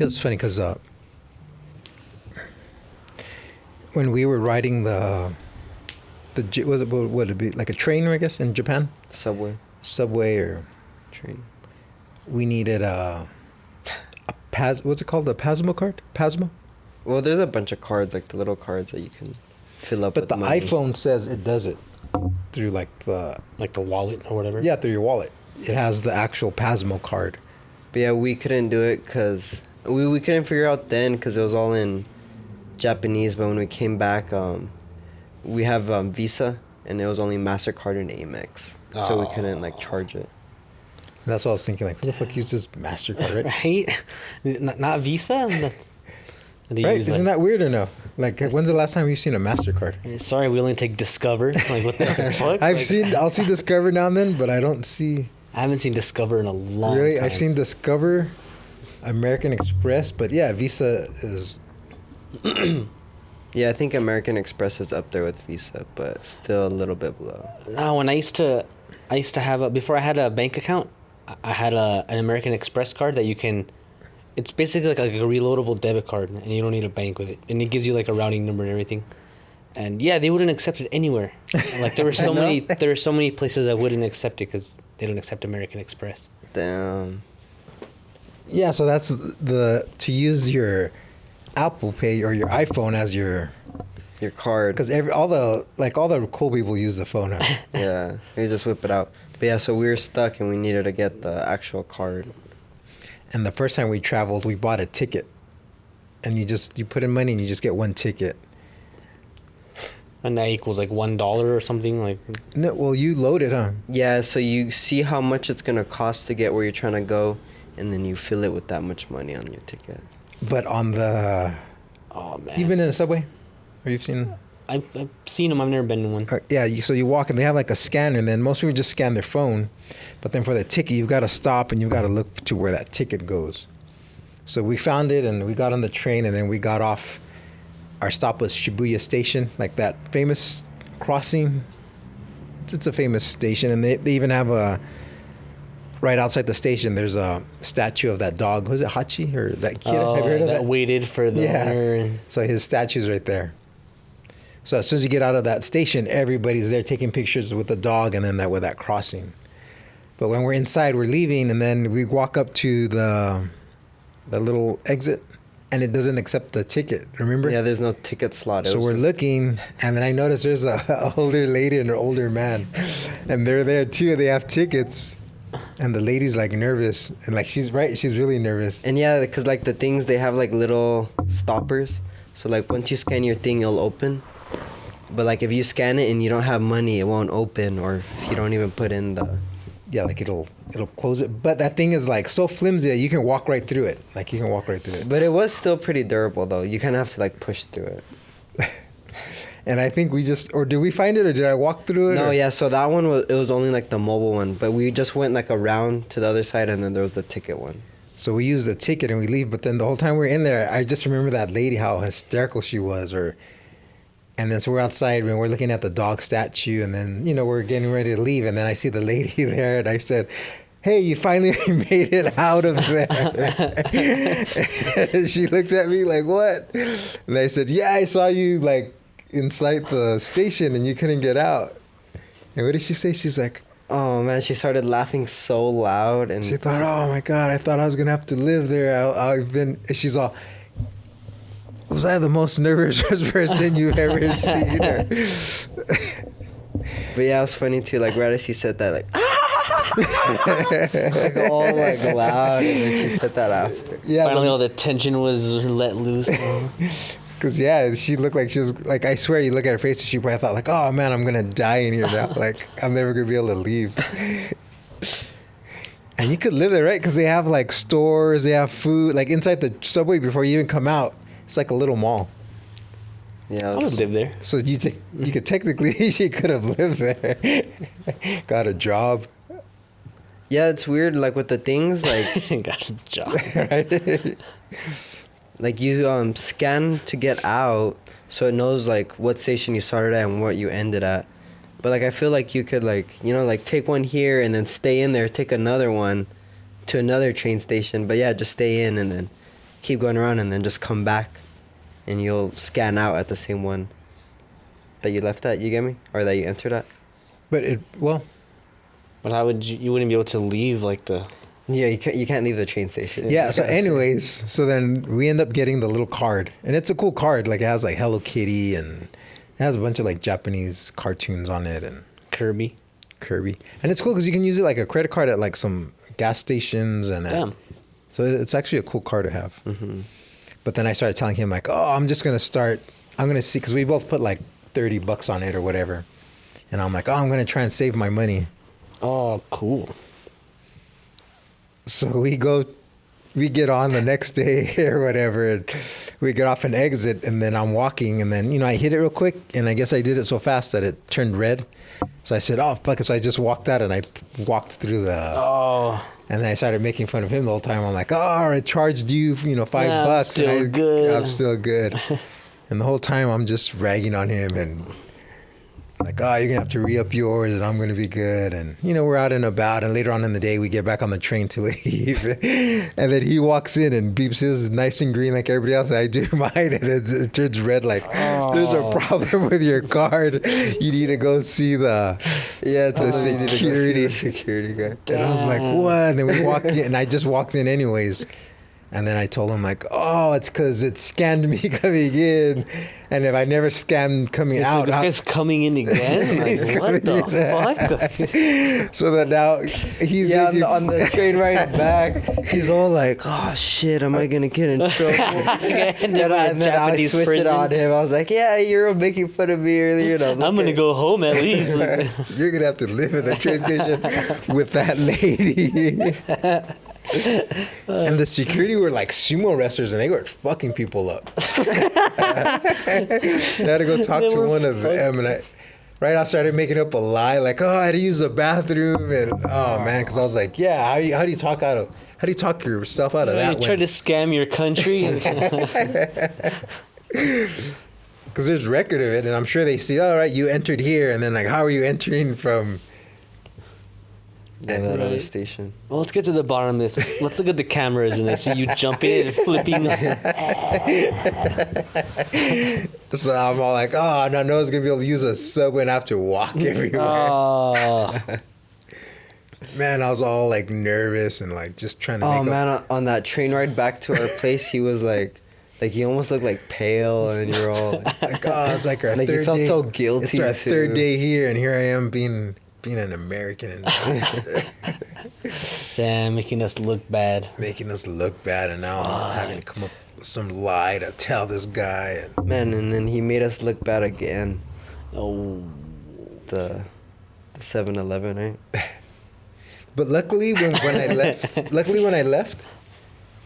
It's funny because when we were riding was it what would it be like a train? I guess in Japan, subway or train. We needed what's it called? The Pasmo card? Pasmo? Well, there's a bunch of cards, like the little cards that you can fill up. But with the money. iPhone says it does it through like the wallet or whatever. Yeah, through your wallet. It has the actual Pasmo card. But yeah, we couldn't do it because we couldn't figure out then because it was all in Japanese. But when we came back, we have Visa, and it was only MasterCard and Amex, so we couldn't like charge it. That's what I was thinking. Like, who the fuck uses MasterCard, right? Not Visa. Right? Isn't that weird or no? Like, when's the last time you've seen a MasterCard? Sorry, we only take Discover. Like, what the fuck? I'll see Discover now and then, but I don't see. I haven't seen Discover in a long time. Really? I've seen Discover, American Express, but yeah, Visa is... Yeah, I think American Express is up there with Visa, but still a little bit below. No, when I used to have before I had a bank account, I had an American Express card that you can... It's basically like a reloadable debit card, and you don't need a bank with it. And it gives you like a routing number and everything. And yeah, they wouldn't accept it anywhere. Like there were so many places that wouldn't accept it because they don't accept American Express. Damn. Yeah, so that's to use your Apple Pay or your iPhone as your card. Because all the cool people use the phone now. Yeah, you just whip it out. But yeah, so we were stuck and we needed to get the actual card. And the first time we traveled, we bought a ticket, and you put in money and you just get one ticket. And that equals like $1 or something like. No, well, you load it, huh? Yeah, so you see how much it's gonna cost to get where you're trying to go, and then you fill it with that much money on your ticket. But on the. Oh man. You've been in a subway, or you've seen? I've seen them. I've never been in one. Yeah, so you walk and they have like a scanner, and then most people just scan their phone, but then for the ticket, you've got to stop and you've got to look to where that ticket goes. So we found it, and we got on the train, and then we got off. Our stop was Shibuya Station, like that famous crossing. It's a famous station, and they even have right outside the station, there's a statue of that dog. Was it Hachi or that kid? Oh, have you heard of that? Waited for the owner. So his statue's right there. So as soon as you get out of that station, everybody's there taking pictures with the dog and then with that crossing. But when we're inside, we're leaving, and then we walk up to the little exit, and it doesn't accept the ticket, remember? Yeah, there's no ticket slot. So we're looking, and then I noticed there's a older lady and an older man, and they're there too. They have tickets, and the lady's like nervous, and like she's really nervous. And yeah, because like the things, they have like little stoppers. So like once you scan your thing, it'll open. But like if you scan it and you don't have money, it won't open, or if you don't even put in the... Yeah, like it'll close it. But that thing is like so flimsy that you can walk right through it. Like you can walk right through it. But it was still pretty durable though. You kind of have to like push through it. And I think or did we find it, or did I walk through it? No, yeah, so that one was only like the mobile one. But we just went like around to the other side, and then there was the ticket one. So we used the ticket and we leave. But then the whole time we were in there, I just remember that lady, how hysterical she was, And then so we're outside and we're looking at the dog statue, and then, we're getting ready to leave. And then I see the lady there, and I said, "Hey, you finally made it out of there." And she looked at me like, "What?" And I said, "Yeah, I saw you like inside the station and you couldn't get out." And what did she say? She's like, oh man, she started laughing so loud. And she thought, "Oh my God, I thought I was going to have to live there. And she's all... Was I the most nervous person you've ever seen? But yeah, it was funny too. Like right as she said that, like, like all like loud, and then she said that after. Yeah. Finally, all the tension was let loose. Cause yeah, she looked like she was like, I swear, you look at her face and she probably thought like, "Oh man, I'm gonna die in here now. Like I'm never gonna be able to leave." And you could live there, right? Cause they have like stores, they have food, like inside the subway before you even come out. It's like a little mall. Yeah, I would live there. So you could technically, she could have lived there, got a job. Yeah, it's weird. Like with the things, like got a job. Right? Like you scan to get out, so it knows like what station you started at and what you ended at. But like I feel like you could like like take one here and then stay in there, take another one to another train station. But yeah, just stay in and then keep going around and then just come back, and you'll scan out at the same one that you left at. You get me? Or that you entered at. But But how would you wouldn't be able to leave like the. Yeah, you can't leave the train station. yeah. So anyways, so then we end up getting the little card, and it's a cool card. Like it has like Hello Kitty and it has a bunch of like Japanese cartoons on it and Kirby? and it's cool because you can use it like a credit card at like some gas stations and Damn. so it's actually a cool card to have. Mm-hmm. But then I started telling him like, oh, I'm just gonna start. I'm gonna see because we both put like $30 on it or whatever, and I'm like, oh, I'm gonna try and save my money. Oh, cool. So we get on the next day or whatever, and we get off an exit, and then I'm walking, and then I hit it real quick, and I guess I did it so fast that it turned red. So I said, oh fuck it. So I just walked out and I walked through Oh. and then I started making fun of him the whole time. I'm like, oh, I charged you, $5. I'm still and good. I'm still good. And the whole time I'm just ragging on him and like, oh, you're going to have to re-up yours and I'm going to be good. And, we're out and about. And later on in the day, we get back on the train to leave. And then he walks in and beeps his nice and green like everybody else. And I do mine and it turns red like, there's a problem with your card. You need to go see the security guy. And I was like, what? And then we walk in, and I just walked in anyways. And then I told him, like, oh, it's because it scanned me coming in. And if I never scanned coming out. This guy's coming in again? Like, He's what the fuck? So that now he's on the train ride back, he's all like, oh shit, am I going to get in trouble? and then I switched it on him. I was like, yeah, you're making fun of me earlier. I'm going to go home at least. You're going to have to live in the train station with that lady. And the security were like sumo wrestlers, and they were fucking people up. I had to go talk to one of them, and I started making up a lie, like, oh, I had to use the bathroom, and oh man, because I was like, yeah, how do you talk yourself out of that? You try to scam your country. Because there's record of it, and I'm sure they see, all right, you entered here, and then like, how are you entering from? That other station. Well, let's get to the bottom of this. Let's look at the cameras and I see you jumping and flipping. So I'm all like, oh, no one's going to be able to use a subway and have to walk everywhere. Oh. Man, I was all like nervous and like just trying to Oh man, on that train ride back to our place, he was like he almost looked like pale, and you're all like, oh, it's like our like third you felt day. so guilty. It's our too. third day here, and here I am being an American and Damn, making us look bad. making us look bad, and now I'm having to come up with some lie to tell this guy. And Man, and then he made us look bad again. Oh. The 7-Eleven, right? But luckily, when I left,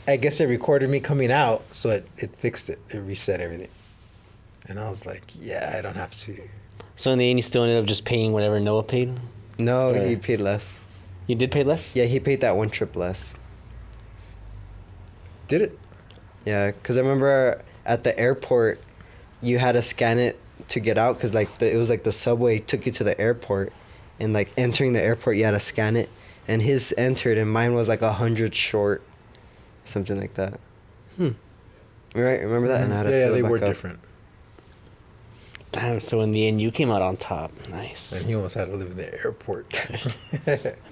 I guess it recorded me coming out, so it fixed it. It reset everything, and I was like, yeah, I don't have to. So in the end, you still ended up just paying whatever Noah paid? No, Yeah. he paid less. You did pay less? Yeah, he paid that one trip less. Did it? Yeah, because I remember at the airport, you had to scan it to get out, because it was like the subway took you to the airport, and like entering the airport, you had to scan it, and his entered, and mine was like 100 short, something like that. Right? Remember that? And I had to Yeah, fill it they back were up. different. Damn, so in the end, you came out on top. Nice. And he almost had to live in the airport.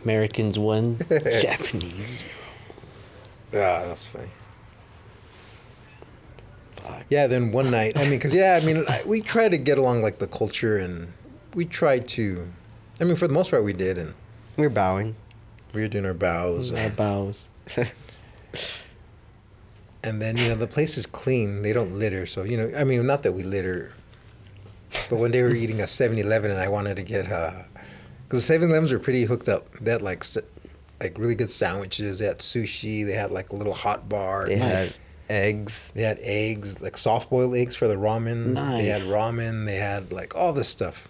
Americans won, Japanese. Ah, that's funny. Fuck. Yeah, then one night, we try to get along like the culture, and we tried to, for the most part we did, and We were bowing. we were doing our bows. Our bows. And then, the place is clean. They don't litter. So, not that we litter. But one day we were eating a 7-Eleven and I wanted to get, because the 7-Elevens were pretty hooked up. They had like really good sandwiches. They had sushi. They had like a little hot bar. They Nice. had eggs. They had eggs, like soft boiled eggs for the ramen. They had Nice. ramen. They had like all this stuff.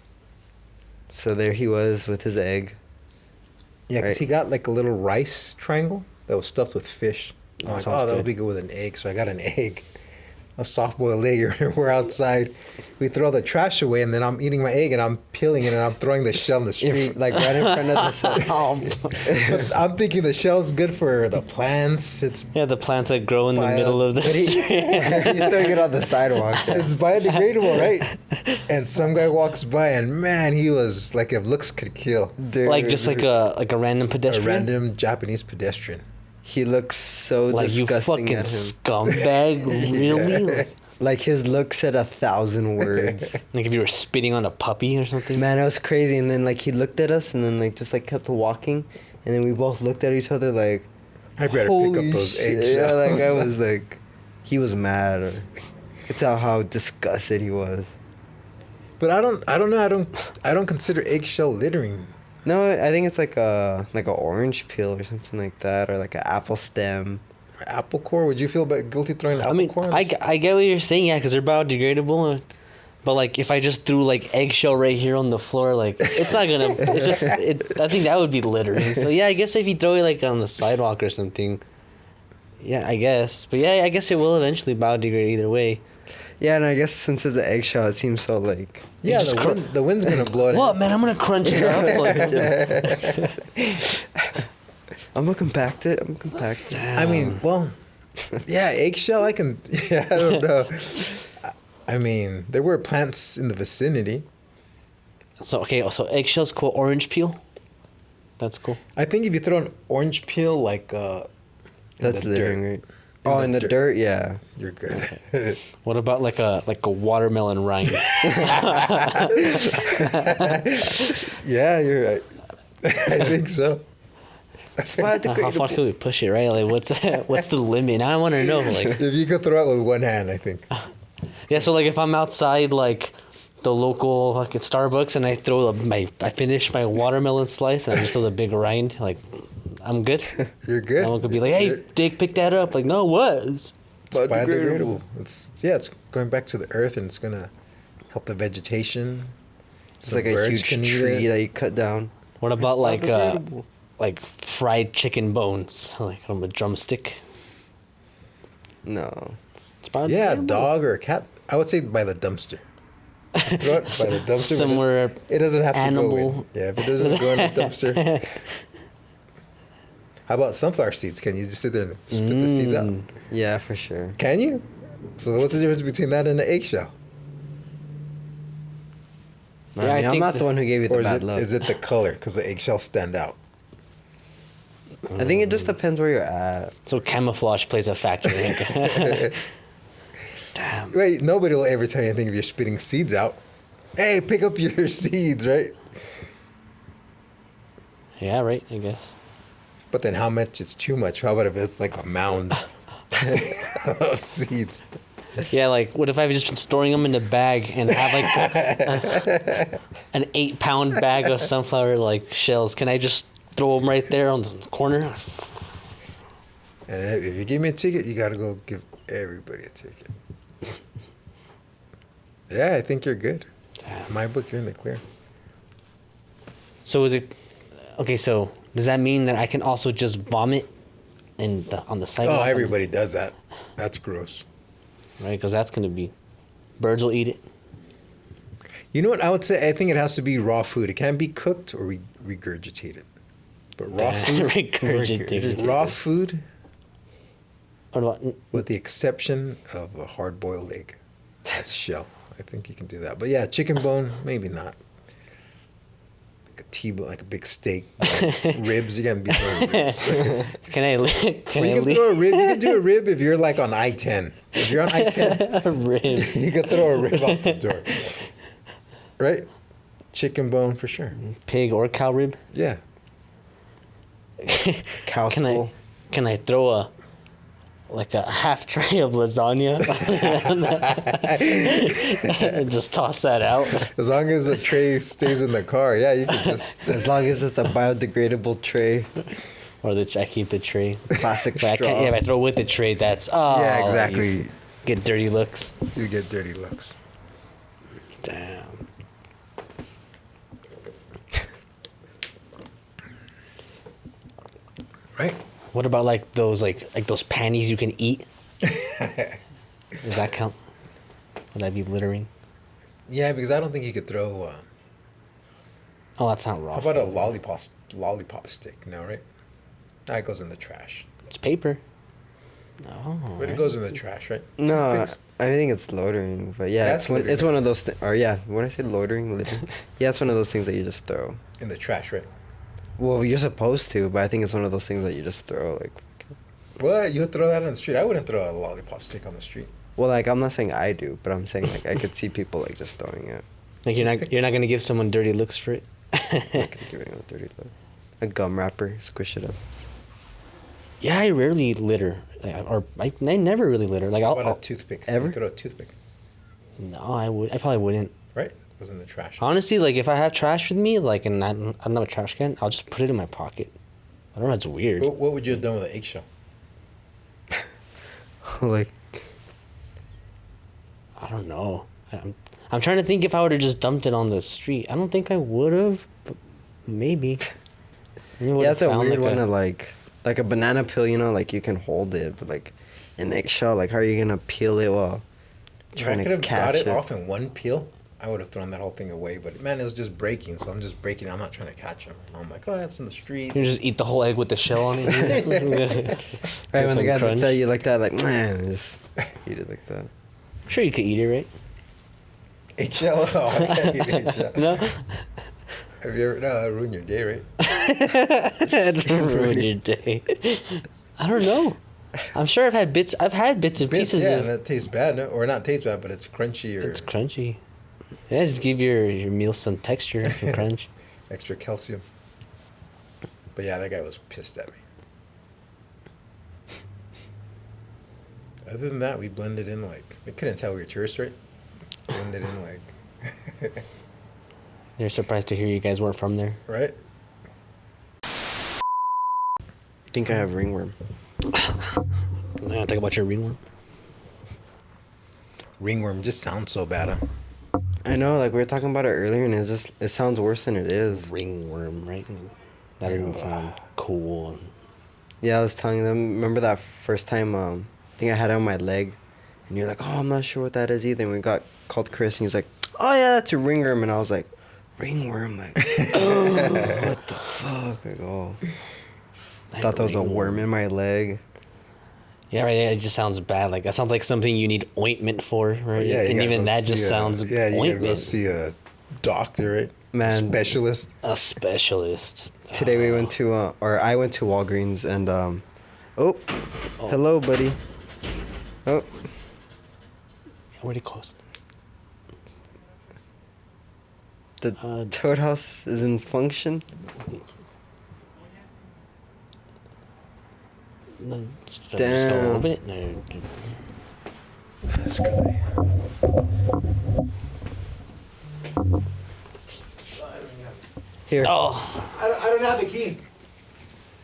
So there he was with his egg. Yeah, because Right. he got like a little rice triangle that was stuffed with fish. I'm like, sounds that'll good. be good with an egg. So I got an egg. a soft boiled egg. We're outside. We throw the trash away, and then I'm eating my egg, and I'm peeling it, and I'm throwing the shell in the street. Like right in front of the sun. But I'm thinking the shell's good for the plants. It's Yeah, the plants that grow in the middle of the But he- street. He's throwing it on the sidewalk. it's biodegradable, right? And some guy walks by, and man, he was like, if looks could kill, Dude, Like just like a random a pedestrian. random Japanese pedestrian. he looks so Like you disgusting fucking at him. scumbag, really? Like his look said 1,000 words. Like if you were spitting on a puppy or something. Man, it was crazy. And then like he looked at us, and then like just like kept walking, and then we both looked at each other like, I better pick holy up those shit. eggshells. Yeah, that guy was like, he was mad. Or, it's how disgusted he was. But I don't know. I don't consider eggshell littering. No, I think it's like a orange peel or something like that, or like an apple stem. Apple core? Would you feel guilty throwing apple I mean, core? I get what you're saying, yeah, because they're biodegradable. But like, if I just threw like eggshell right here on the floor, like it's not gonna. It's just. I think that would be littering. So yeah, I guess if you throw it like on the sidewalk or something. Yeah, I guess. But yeah, I guess it will eventually biodegrade either way. Yeah, and I guess since it's an eggshell, it seems so like. yeah, just the wind's gonna blow it. What, man? I'm gonna crunch it up. I'm gonna compact it. I mean, well, yeah, eggshell. I can. Yeah, I don't know. I mean, there were plants in the vicinity. So okay, so eggshells cool. Orange peel. That's cool. I think if you throw an orange peel like in That's the littering, dirt, right? Oh, in the dirt, yeah. you're good. What about like a watermelon rind? Yeah, you're right. I think so. It's How far can we push it, right? Like, what's the limit? I want to know. Like, If you could throw it with one hand, I think. yeah. So like, if I'm outside like the local fucking Starbucks and I I finish my watermelon slice and I just throw the big rind, like, I'm good. You're good. Someone could be like, "Hey, Dick, pick that up." Like, no, what? It's biodegradable. It's going back to the earth, and it's gonna help the vegetation. It's So like a birds huge can eat tree it. that you cut down. What about biodegradable. like fried chicken bones, like on a drumstick? No. It's biodegradable. Yeah, a dog or a cat. I would say by the dumpster. Throw it by the dumpster. but Somewhere It doesn't have to go animal. in. Yeah, if it doesn't go in the dumpster. How about sunflower seeds? Can you just sit there and spit the seeds out? Yeah, for sure. Can you? So what's the difference between that and an eggshell? I Yeah, I mean, I'm think not the one who gave you the Or bad look. is it the color? Because the eggshells stand out. I think it just depends where you're at. So camouflage plays a factor. Damn. Wait, nobody will ever tell you anything if you're spitting seeds out. Hey, pick up your seeds, right? Yeah, right. I guess. But then how much is too much? How about if it's like a mound of seeds? Yeah, like what if I've just been storing them in a bag and have like an 8-pound bag of sunflower like shells? Can I just throw them right there on the corner? And if you give me a ticket, you gotta go give everybody a ticket. Yeah, I think you're good. Damn. My book, you're in the clear. So is it okay? So does that mean that I can also just vomit on the sidewalk? Oh, everybody does that. That's gross. Right, because that's gonna be birds will eat it. You know what I would say? I think it has to be raw food. It can't be cooked or regurgitated. But raw food, Regurgitated. raw food, What about with the exception of a hard-boiled egg. That's shell. I think you can do that. But yeah, chicken bone, maybe not. Like a T-bone, like a big steak. Ribs, you can't be throwing ribs. can I Well, you can throw a rib. You can do a rib if you're like on I-10. If you're on I-10, a rib? you can throw a rib out the door. Right? Chicken bone for sure. Pig or cow rib? Yeah. Cow Can skull. Can I throw a half tray of lasagna and just toss that out? As long as the tray stays in the car, yeah, you can just. As long as it's a biodegradable tray, Or I keep the tray. plastic But I straw. can't, yeah, if I throw with the tray, that's Yeah, exactly. you get dirty looks. You get dirty looks. Damn. Right? What about like those panties you can eat? Does that count? Would that be littering? Yeah, because I don't think you could throw. Oh, that's not raw. How about a food. lollipop stick? No, right? That goes in the trash. It's paper. Oh. But it goes in the trash, right? No, Toothpicks? I think it's loitering. But yeah, That's it's littering. one of those. Or yeah, when I say loitering, littering. Yeah, it's one of those things that you just throw. In the trash, right? Well, you're supposed to, but I think it's one of those things that you just throw. Like, What? You would throw that on the street? I wouldn't throw a lollipop stick on the street. well, like I'm not saying I do, but I'm saying like I could see people like just throwing it. Like you're not gonna give someone dirty looks for it. Like giving it a dirty look. A gum wrapper, squish it up. Yeah, I rarely litter, I never really litter. Like How I'll about a toothpick? Ever? You throw a toothpick, no, I probably wouldn't. right? It goes in the trash. Honestly, like if I have trash with me, like and I don't have a trash can, I'll just put it in my pocket. I don't know. It's weird. What would you have done with an eggshell? Like, I don't know. I'm trying to think if I would have just dumped it on the street. I don't think I would have, but maybe. Maybe I yeah, would've that's a found, weird like, one to like a banana peel. You know, like you can hold it, but like an eggshell, like how are you gonna peel it while If I trying could to have got catch it it? off in one peel, I would have thrown that whole thing away. But man, it was just breaking, so I'm just breaking. I'm not trying to catch him. I'm like, oh, that's in the street. You just eat the whole egg with the shell on it. Right when the Some guy crunch. tell you like that, like man, just eat it like that. I'm sure you could eat it, right? Eggshell? Oh, I can't eat eggshell. No. Have you ever? No, that ruined your day, right? Ruin your day. I don't know. I'm sure I've had bits. I've had bits and Bits, pieces yeah, of. and that tastes bad, no? Or not taste bad, but it's crunchy or It's crunchy. Yeah, just give your meal some texture, some crunch. extra calcium. But yeah, that guy was pissed at me. Other than that, we blended in like they couldn't tell we were tourists, right? Blended in like They're surprised to hear you guys weren't from there. right. I think I have ringworm. Yeah, talk about your ringworm. Ringworm just sounds so bad. Huh? I know, like we were talking about it earlier, and it sounds worse than it is. Ringworm, right? That doesn't sound cool. Yeah, I was telling them. Remember that first time? I think I had it on my leg, and you're like, "Oh, I'm not sure what that is either." And we called Chris, and he's like, "Oh yeah, that's a ringworm." And I was like, "Ringworm? Like, what the fuck?" Like, oh, I thought there was a worm in my leg. Yeah, right. It just sounds bad. Like that sounds like something you need ointment for, right? Yeah, you and gotta even go that just see sounds yeah, you gotta go ointment. see a doctor, right? Man. Specialist. A specialist. Today we went to, or I went to Walgreens, and oh, hello, buddy. Oh, Already closed. the Toad House is in function. No, just go Damn. open it. No, This guy. Here. oh, I don't have the key.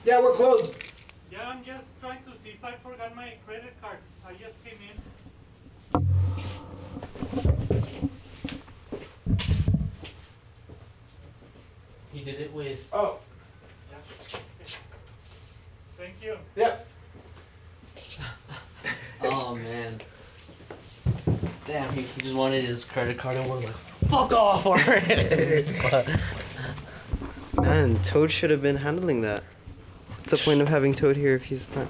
Yeah, we're closed. Yeah, I'm just trying to see if I forgot my credit card. I just came in. he did it with. Oh, Yeah. Thank you. yeah. Oh man. Damn, he just wanted his credit card and we're like, fuck off already. Man, Toad should have been handling that. What's the point of having Toad here if he's not?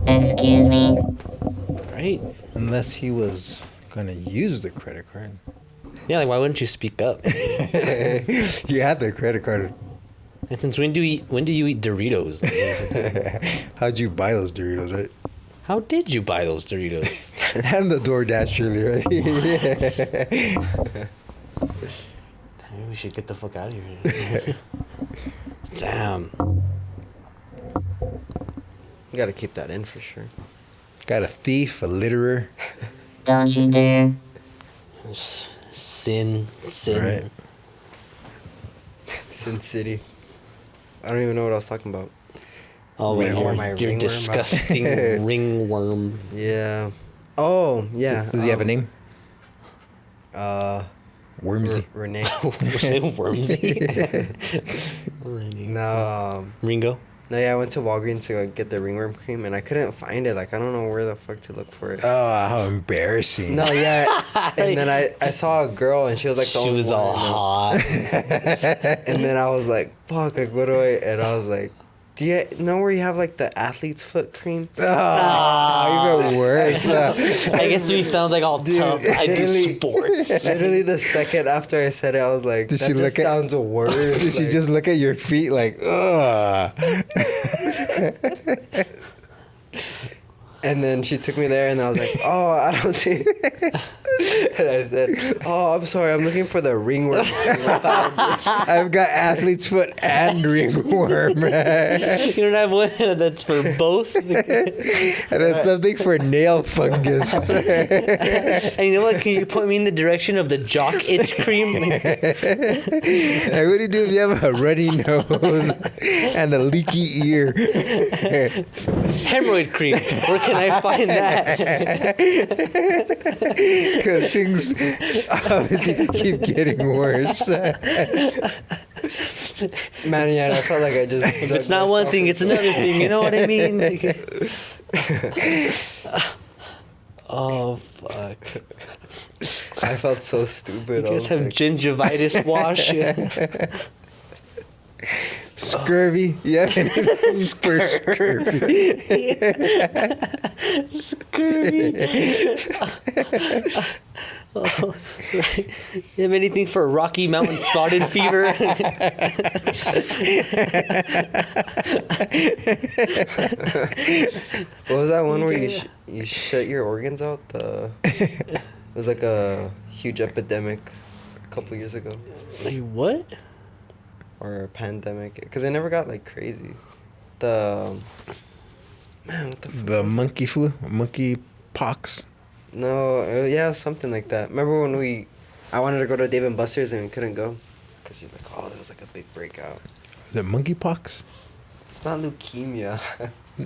Excuse me. Right? Unless he was gonna use the credit card. Yeah, like why wouldn't you speak up? You had the credit card. And since when do you eat Doritos? How'd you buy those Doritos, right? How did you buy those Doritos? And the DoorDash, really, right? Maybe we should get the fuck out of here. Damn. You gotta keep that in for sure. Got a thief, a litterer. Don't you dare. Sin. Right. Sin City. I don't even know what I was talking about. Oh, when Ringworm, you're, my you're ringworm. disgusting ringworm. Yeah. Oh, yeah. Does he have a name? Wormsy. Renee. Was it Wormsy? No, Ringo? No, yeah, I went to Walgreens to go get the ringworm cream, and I couldn't find it. Like, I don't know where the fuck to look for it. Oh, how embarrassing. No, yeah. And then I saw a girl, and she was like the She only was one, all hot. And then I was like, fuck, like, what do I... And I was like, do you know where you have, like, the athlete's foot cream? Oh, even worse. I guess we sound like all tough. I do literally- sports. Literally the second after I said it, I was like, Did that she just look at- sounds worse. Did she like- just look at your feet like, ugh? And then she took me there, and I was like, oh, I don't see... And I said, oh, I'm sorry, I'm looking for the ringworm cream. I thought I've got athlete's foot and ringworm. You don't have one that's for both. And then something for nail fungus. And you know what? Can you point me in the direction of the jock itch cream? And what do you do if you have a runny nose and a leaky ear? Hemorrhoid cream. Where can I find that? Because things obviously keep getting worse. Man, yeah, I felt like I just... If it's not one thing, it's another thing. You know what I mean? Oh, fuck. I felt so stupid. You I guys was have like, gingivitis wash? Scurvy. Yeah. For scurvy. Scurvy. Oh, right. You have anything for Rocky Mountain spotted fever? what was that one where you shut your organs out? It was like a huge epidemic a couple years ago. Like, what? Or a pandemic. Because it never got, like, crazy. Man, what the fuck The was it? monkey flu, monkey pox. No, yeah, something like that. Remember when I wanted to go to Dave & Buster's and we couldn't go? Because you're like, oh, there was like a big breakout. Is it monkey pox? It's not leukemia.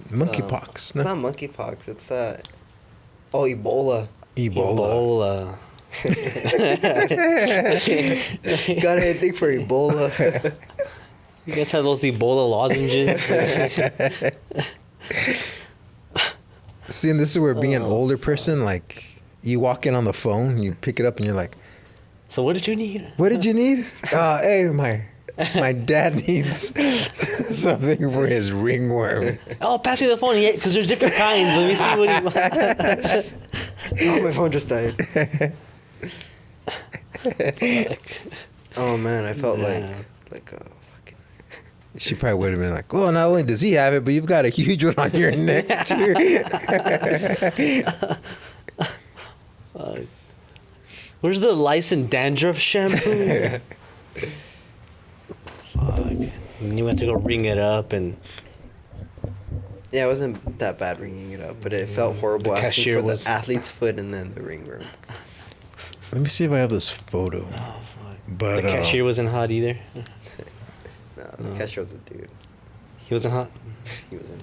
Monkey pox. It's not monkeypox. It's Ebola. Ebola. Got anything for Ebola? You guys have those Ebola lozenges? See, and this is where being an older person, like, you walk in on the phone, you pick it up, and you're like, So what did you need? what did you need? Hey, my dad needs something for his ringworm. Oh, pass me the phone, because there's different kinds. Let me see what he wants. Oh, my phone just died. Oh man, I felt Yeah. like a fucking... She probably would have been like, well, not only does he have it, but you've got a huge one on your neck, too. Where's the licensed dandruff shampoo? Fuck. And you went to go ring it up, and Yeah, it wasn't that bad ringing it up, but it felt horrible The asking cashier for the was- athlete's foot and then the ringworm. Let me see if I have this photo. oh, fuck. But The cashier wasn't hot either. No, the cashier was a dude. He wasn't hot. He was in.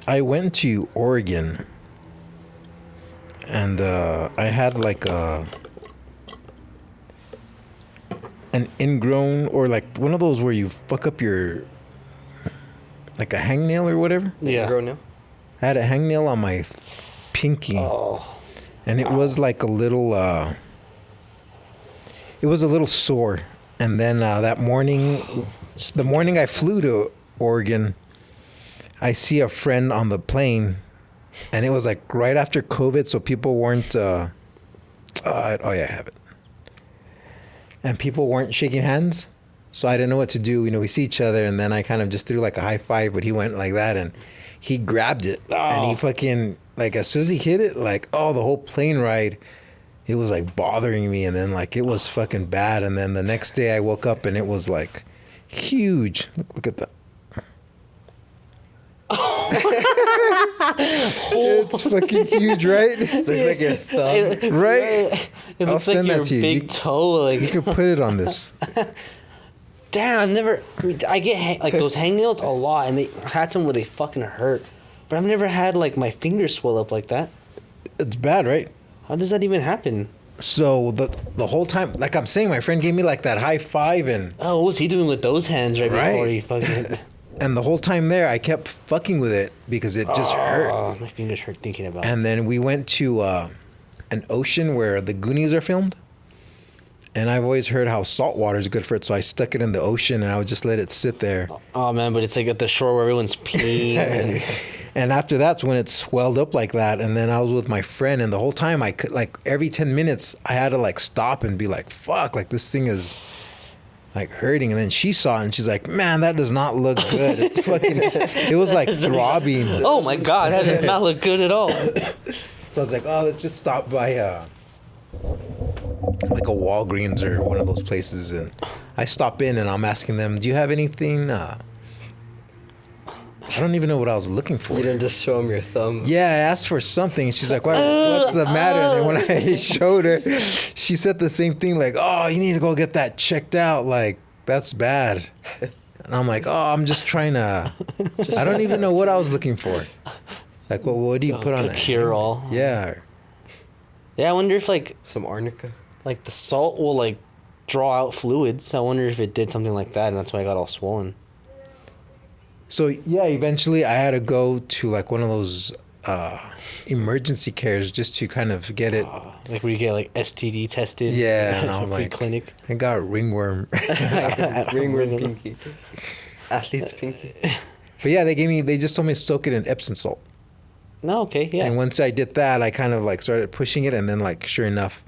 I went to Oregon, and I had like an ingrown, or like one of those where you fuck up your, like a hangnail or whatever. Yeah. Grow now? I had a hangnail on my pinky, Oh. and it was like a little it was a little sore. And then that morning, the morning I flew to Oregon, I see a friend on the plane, and it was like right after COVID, so people weren't. Oh yeah, I have it. And people weren't shaking hands, so I didn't know what to do. You know, we see each other, and then I kind of just threw like a high five, but he went like that, and he grabbed it, and he Oh. fucking like as soon as he hit it, like the whole plane ride, it was like bothering me, and then like it was fucking bad, and then the next day I woke up and it was like huge. Look at that. It's fucking huge, right? Looks like your thumb. Right? It I'll looks like send that your to you. big You- toe. You Like, could put it on this. damn, I get like those hangnails a lot, and I had some where they fucking hurt. But I've never had like my fingers swell up like that. It's bad, right? How does that even happen? So the whole time, like I'm saying, my friend gave me like that high five, and Oh, what was he doing with those hands right before Right. he fucking... And the whole time there, I kept fucking with it because it just hurt. Oh, my fingers hurt thinking about it. And then we went to an ocean where the Goonies are filmed. And I've always heard how salt water is good for it, so I stuck it in the ocean and I would just let it sit there. Oh man, but it's like at the shore where everyone's peeing. And And after that's when it swelled up like that. And then I was with my friend, and the whole time I could, like, every 10 minutes I had to like stop and be like, fuck, like this thing is like hurting. And then she saw it and she's like, man, that does not look good. It's fucking, it was like throbbing. oh my god, that does not look good at all. So I was like, oh, let's just stop by like a Walgreens or one of those places. And I stop in and I'm asking them, do you have anything? I don't even know what I was looking for. You didn't just show him your thumb. Yeah, I asked for something. And she's like, what's the matter? And then when I showed her, she said the same thing, like, oh, you need to go get that checked out. Like, that's bad. And I'm like, oh, I'm just trying to, I don't even know what I was looking for. Like, what do you put on a it? cure-all. Yeah. Yeah, I wonder if like Some arnica. the salt will like draw out fluids. I wonder if it did something like that, and that's why I got all swollen. So, yeah, eventually I had to go to like one of those emergency cares just to kind of get it. Like where you get like STD tested. Yeah, and I'm free like, clinic. I got ringworm. Ringworm pinky. Athlete's pinky. But yeah, they just told me to soak it in Epsom salt. No, okay, yeah. And once I did that, I kind of like started pushing it, and then like sure enough,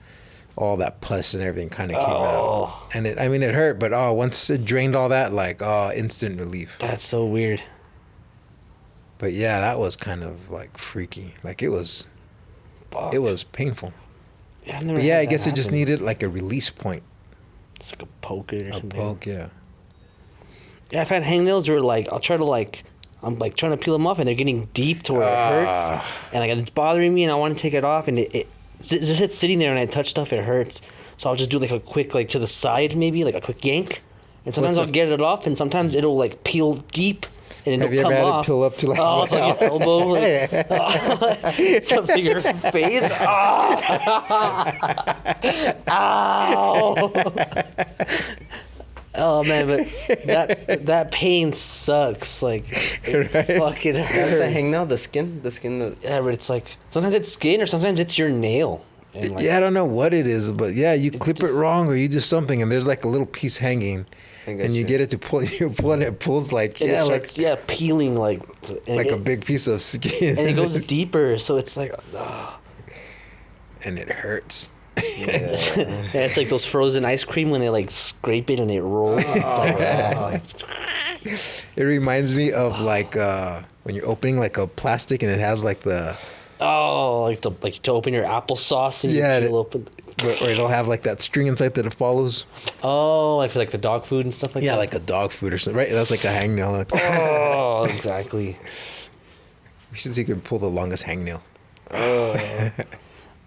all that pus and everything kind of came out. And it hurt, but once it drained all that, like instant relief. That's so weird. But yeah, that was kind of like freaky. Like it was painful. Yeah, I've never But yeah, had I that guess it just happen. needed like a release point. It's like a poke it or A something. poke, yeah. Yeah, I've had hangnails where like I'll try to like I'm like trying to peel them off and they're getting deep to where it hurts, and like it's bothering me and I want to take it off and it's just sitting there and I touch stuff, it hurts. So I'll just do like a quick like to the side maybe like a quick yank, and sometimes I'll get it off and sometimes it'll like peel deep and Have it'll you ever come had off. it peel up to like, Oh, it's like your elbow, like, something your face. Ow! Oh man, but that pain sucks. Like it Right. fucking That's hurts. the hangnail, the skin that. Yeah, but it's like sometimes it's skin or sometimes it's your nail. And like, yeah, I don't know what it is, but yeah, you clip it just- wrong or you do something, and there's like a little piece hanging, I and you gotcha. get it to pull. You pull, and it pulls like and it yeah, starts, peeling like like a big piece of skin, and it goes deeper. So it's like, and it hurts. Yeah. yeah, it's like those frozen ice cream when they like scrape it and it rolls. It's like that. It reminds me of like when you're opening like a plastic and it has like the Oh, like to open your applesauce and Yeah, you it- peel open. or it'll have like that string inside that it follows. Oh, like for like the dog food and stuff like Yeah, that. like a dog food or something, right? That's like a hangnail. Like, Oh, exactly. we should see if you can pull the longest hangnail.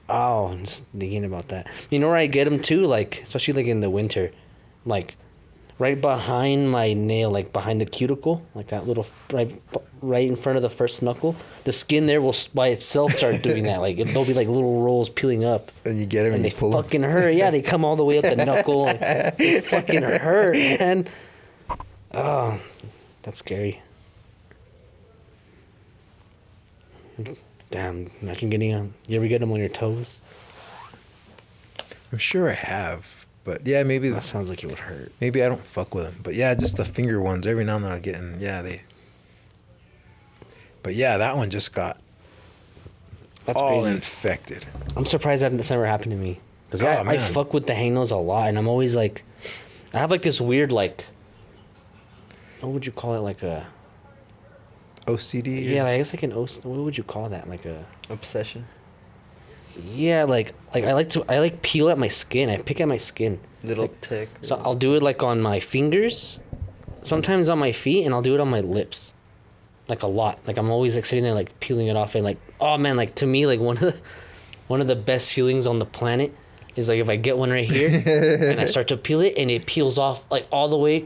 Oh, I'm just thinking about that. You know where I get them too? Like, especially like in the winter, like right behind my nail, like behind the cuticle, like that little right in front of the first knuckle. The skin there will by itself start doing that. Like there'll be like little rolls peeling up. And you get them and, And you they pull them. fucking hurt. Yeah, they come all the way up the knuckle. Like, they fucking hurt, man. Oh, that's scary. Damn, imagine getting them. You ever get them on your toes? I'm sure I have, but yeah, maybe That sounds like it would hurt. maybe I don't fuck with them. But yeah, just the finger ones. Every now and then I'll get in. Yeah, they. But yeah, that one just got That's all crazy. infected. I'm surprised that's never happened to me. Because Oh, I man. fuck with the hangnails a lot, and I'm always like, I have like this weird like, what would you call it? Like a OCD. yeah, I guess like an what would you call that? Like a Obsession. yeah, like I like peel at my skin. I pick at my skin. Little tick. So I'll do it like on my fingers, sometimes on my feet, and I'll do it on my lips, like a lot. Like I'm always like sitting there like peeling it off, and like oh man, like to me like one of the best feelings on the planet is like if I get one right here and I start to peel it and it peels off like all the way,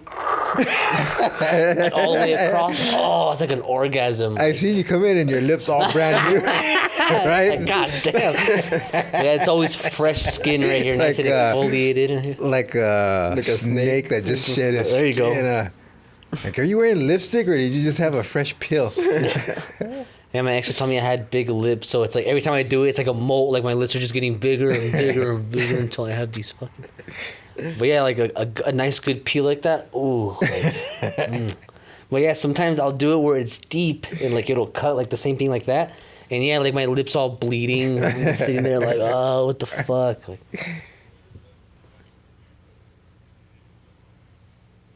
like all the way across. Oh, it's like an orgasm. I've seen you come in and your lips all brand new, right? God damn. Yeah, it's always fresh skin right here, nice Like, and exfoliated. Like a Like a snake snake. that just shed its There you go. skin. Like, are you wearing lipstick or did you just have a fresh peel? Yeah, my ex would tell me I had big lips, so it's like every time I do it, it's like a mole. Like my lips are just getting bigger and bigger and bigger until I have these fucking. But yeah, like a nice good peel like that. Ooh. Like, But yeah, sometimes I'll do it where it's deep and like it'll cut like the same thing like that. And yeah, like my lips all bleeding. I'm just sitting there like, oh, what the fuck? Like,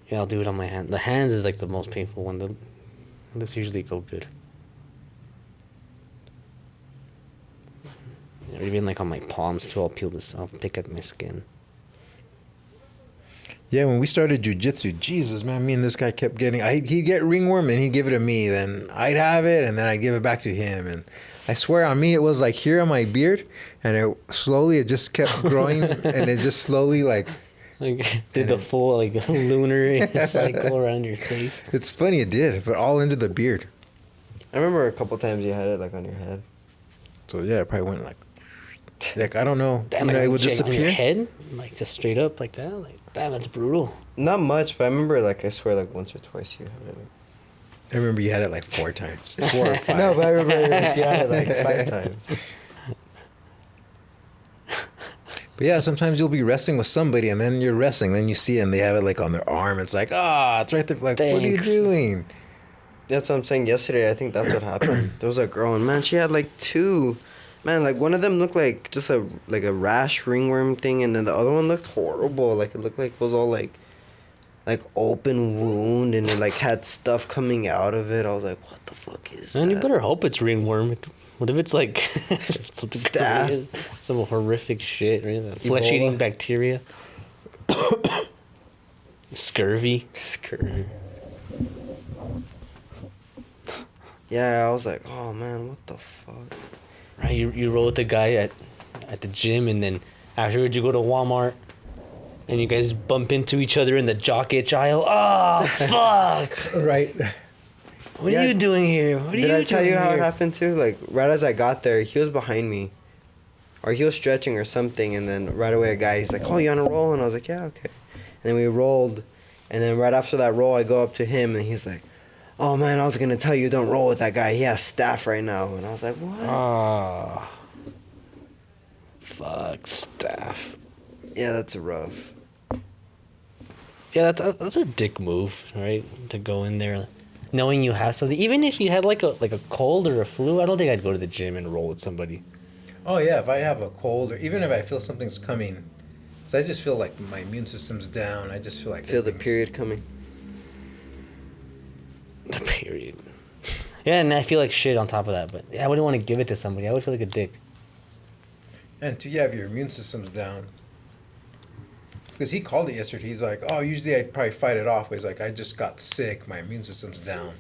yeah, I'll do it on my hand. The hands is like the most painful one. The lips usually go good. Or even like on my palms too, I'll peel this. I'll pick at my skin. Yeah, when we started jujitsu, Jesus, man, me and this guy kept getting. He'd get ringworm and he'd give it to me. Then I'd have it and then I'd give it back to him. And I swear on me, it was like here on my beard, and it just kept growing, and it just slowly like. Like did the full like lunar cycle around your face. It's funny, it did, but all into the beard. I remember a couple times you had it like on your head. So yeah, it probably went like I don't know. Damn, You know, like, it would on your disappear. head, like just straight up like that. Like damn, that's brutal. Not much, but I remember like I swear like once or twice you had it. I remember you had it like 4 times, 4 or 5. No, but I remember like, you had it like 5 times. But yeah, sometimes you'll be wrestling with somebody, and then you're wrestling, then you see it, and they have it like on their arm. It's like, it's right there. Like, what are you Thanks. doing? That's what I'm saying. Yesterday, I think that's what happened. There was a girl, and man, she had like 2. Man, like one of them looked like just a rash ringworm thing, and then the other one looked horrible. Like it looked like it was all like open wound, and it like had stuff coming out of it. I was like, what the fuck is Man, that? you better hope it's ringworm. What if it's like something Staph. crazy, some horrific shit, right? Flesh-eating Ebola. bacteria, scurvy. Scurvy. Yeah, I was like, oh man, what the fuck? Right, you roll with the guy at the gym, and then afterwards you go to Walmart, and you guys bump into each other in the jock itch aisle. Oh fuck! Right. What Yeah. are you doing here? What are Did you I tell doing you how it here? happened too? Like right as I got there, he was behind me, or he was stretching or something, and then right away a guy, he's like, "Oh, you on a roll?" And I was like, "Yeah, okay." And then we rolled, and then right after that roll, I go up to him, and he's like, "Oh man, I was gonna tell you don't roll with that guy. He has staph right now." And I was like, "What?" Ah, fuck staff. Yeah, that's rough. Yeah, that's a dick move, right? To go in there, knowing you have something. Even if you had like a cold or a flu, I don't think I'd go to the gym and roll with somebody. Oh yeah, if I have a cold or even if I feel something's coming, so I just feel like my immune system's down. I just feel like Feel the everything's- period coming. The period. Yeah, and I feel like shit on top of that, but yeah, I wouldn't want to give it to somebody. I would feel like a dick. And two, yeah, if your immune system's down. Because he called it yesterday. He's like, oh, usually I'd probably fight it off. But he's like, I just got sick. My immune system's down.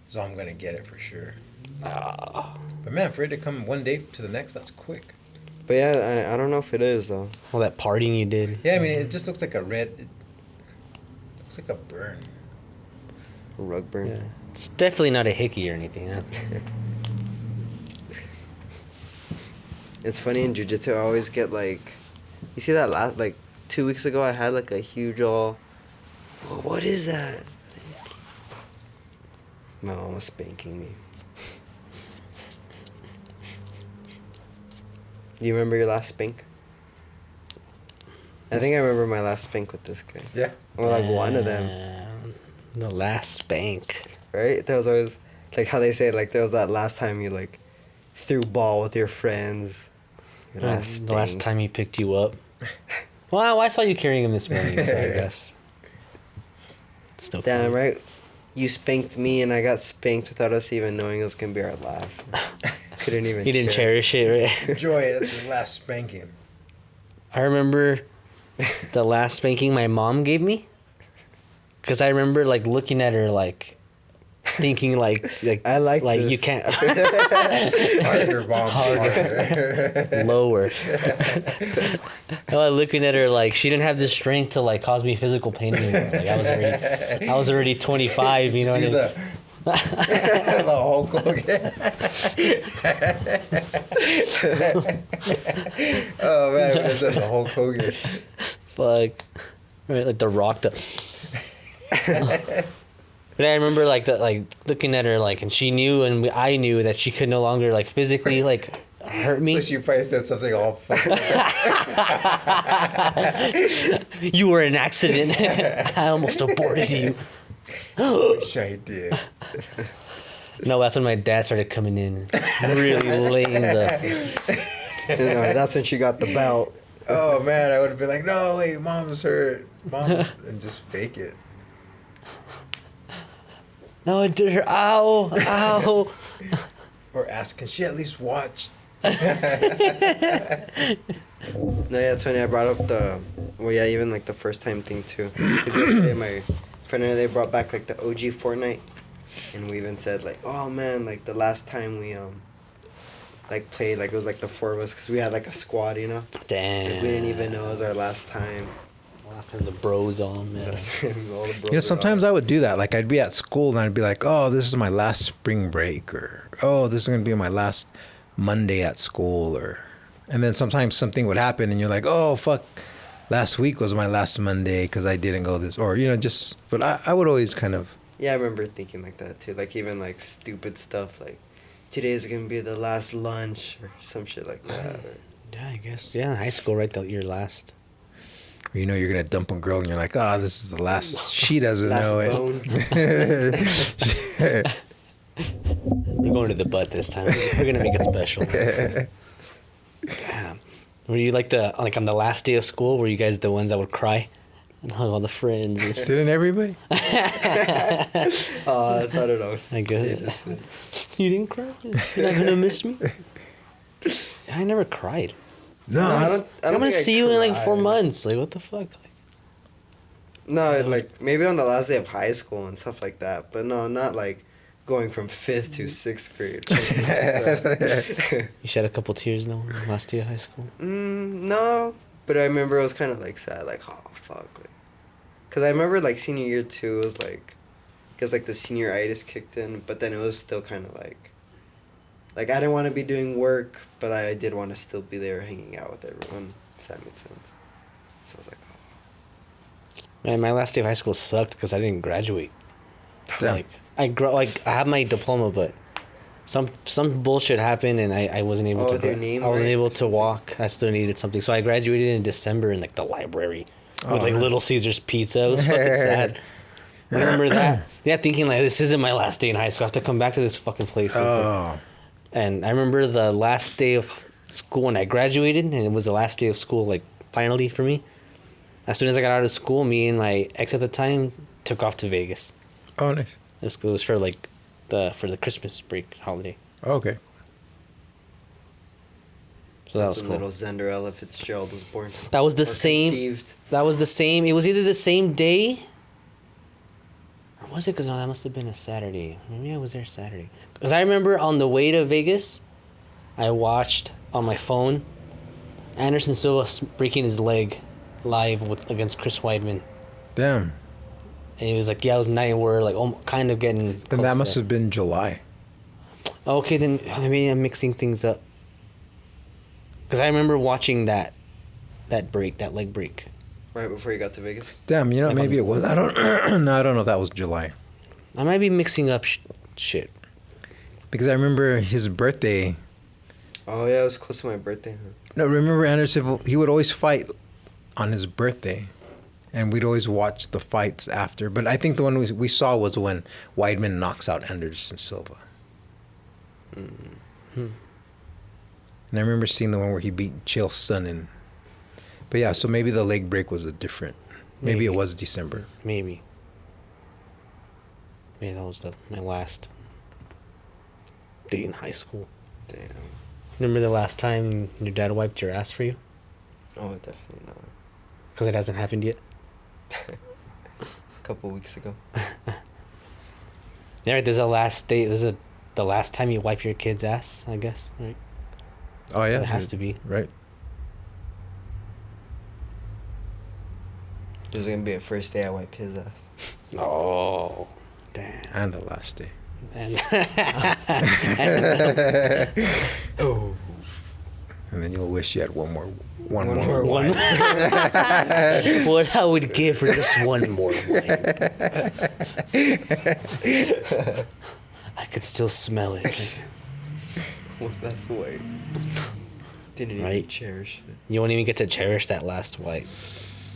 So I'm going to get it for sure. Ah. But man, for it to come one day to the next, that's quick. But yeah, I don't know if it is though. All that partying you did. Yeah, I mean, it just looks like a red. It looks like a burn. A rug burn. Yeah. It's definitely not a hickey or anything. Huh? It's funny in jiu-jitsu, I always get like, you see that last, like 2 weeks ago I had like a huge oh, what is that? My mom was spanking me. Do you remember your last spank? I think I remember my last spank with this guy. Yeah. Or like one of them, The last spank. right? There was always, like how they say it, like there was that last time you like threw ball with your friends. Your last The last spank. time he picked you up. Well, I saw you carrying him this morning, so I guess. It's still Damn, funny. right? You spanked me and I got spanked without us even knowing it was gonna be our last. Couldn't even He didn't cherish it, right? Enjoy it. The last spanking. I remember the last spanking my mom gave me. Because I remember, like, looking at her, like, thinking, like I like you this. can't Harder, bomb. Harder. lower. Looking at her, like, she didn't have the strength to, like, cause me physical pain anymore. Like, I was already 25, you know what I Do mean? the Hulk Hogan. Oh man, when it says the Hulk Hogan. Fuck. Right, like the rock. But I remember looking at her and she knew and I knew that she could no longer physically hurt me. So she probably said something all fucking. You were an accident. I almost aborted you. Wish I did. No, that's when my dad started coming in and really laying the. That's when she got the belt. Oh man, I would have been like, no, wait, mom's hurt, and just fake it. No, it did her. Ow, ow. Or ask, can she at least watch? No, yeah, that's when I brought up even the first time thing too. Because yesterday my friend and I, they brought back the OG Fortnite, and we even said oh man, the last time we played it was the four of us because we had a squad, you know. Damn. We didn't even know it was our last time. Last time the bros all met. All the bros Sometimes I would do that. I'd be at school and I'd be like, oh, this is my last spring break, or oh, this is gonna be my last Monday at school, and then sometimes something would happen and you're like, oh fuck, last week was my last Monday because I didn't go this, or but I would always kind of. Yeah, I remember thinking that too. Even stupid stuff today's gonna be the last lunch or some shit like that. Yeah, I guess. Yeah, high school, right? Your last. You're gonna dump a girl and you're like, oh, this is the last. She doesn't Last know bone. it. We're going to the butt this time. We're gonna make it special. Damn. Were you on the last day of school? Were you guys the ones that would cry and hug all the friends? And Didn't everybody? Oh, that's I don't know. I guess. You didn't cry? You're not gonna miss me? I never cried. No, I I'm gonna think I see you in 4 cried. months. What the fuck? No, maybe on the last day of high school and stuff like that. But no, not going from 5th to 6th grade. You shed a couple tears now last day of high school. No, but I remember it was kind of sad. Oh fuck, cause I remember senior year too. It was cause the senioritis kicked in, but then it was still kind of I didn't want to be doing work, but I did want to still be there hanging out with everyone. If that made sense. So I was like, oh. Man, my last day of high school sucked because I didn't graduate. Damn. I have my diploma, but some bullshit happened and I wasn't able with your name, I wasn't right? able to walk. I still needed something, so I graduated in December in the library with man. Little Caesar's pizza. It was fucking sad. I remember that. Yeah, thinking this isn't my last day in high school. I have to come back to this fucking place. Oh. And I remember the last day of school when I graduated, and it was the last day of school, finally for me. As soon as I got out of school, me and my ex at the time took off to Vegas. Oh, nice. It was for the Christmas break holiday. Okay. So that That's was when cool. little Zenderella Fitzgerald was born. That was the Or same. conceived. That was the same. It was either the same day. Or was it? Because that must have been a Saturday. Maybe I was there Saturday. Because I remember on the way to Vegas, I watched on my phone Anderson Silva breaking his leg live against Chris Weidman. Damn. And it was it was night where kind of getting. Then close that to must have been July. Okay, then maybe I'm mixing things up. Because I remember watching that leg break. Right before you got to Vegas. Damn, maybe it was. I don't. No, I don't know if that was July. I might be mixing up shit. Because I remember his birthday. Oh yeah, it was close to my birthday. Huh? No, remember Anderson? He would always fight on his birthday, and we'd always watch the fights after. But I think the one we saw was when Weidman knocks out Anderson Silva. And I remember seeing the one where he beat Chael Sonnen. But yeah, so maybe the leg break was a different. Maybe it was December. Maybe that was my last day in high school. Damn. Remember the last time your dad wiped your ass for you? Oh, definitely not. Because it hasn't happened yet? A couple weeks ago. Yeah, right, there's a last day. The last time you wipe your kid's ass, I guess, right? Oh yeah, It has to be. right. There's gonna be a first day I wipe his ass. Oh, damn. And the last day. And Oh. and then you'll wish you had one more One more more One. wipe. What I would give for just one more wipe. I could still smell it. Well, that's the way. Didn't even Right. cherish it. You won't even get to cherish that last wipe.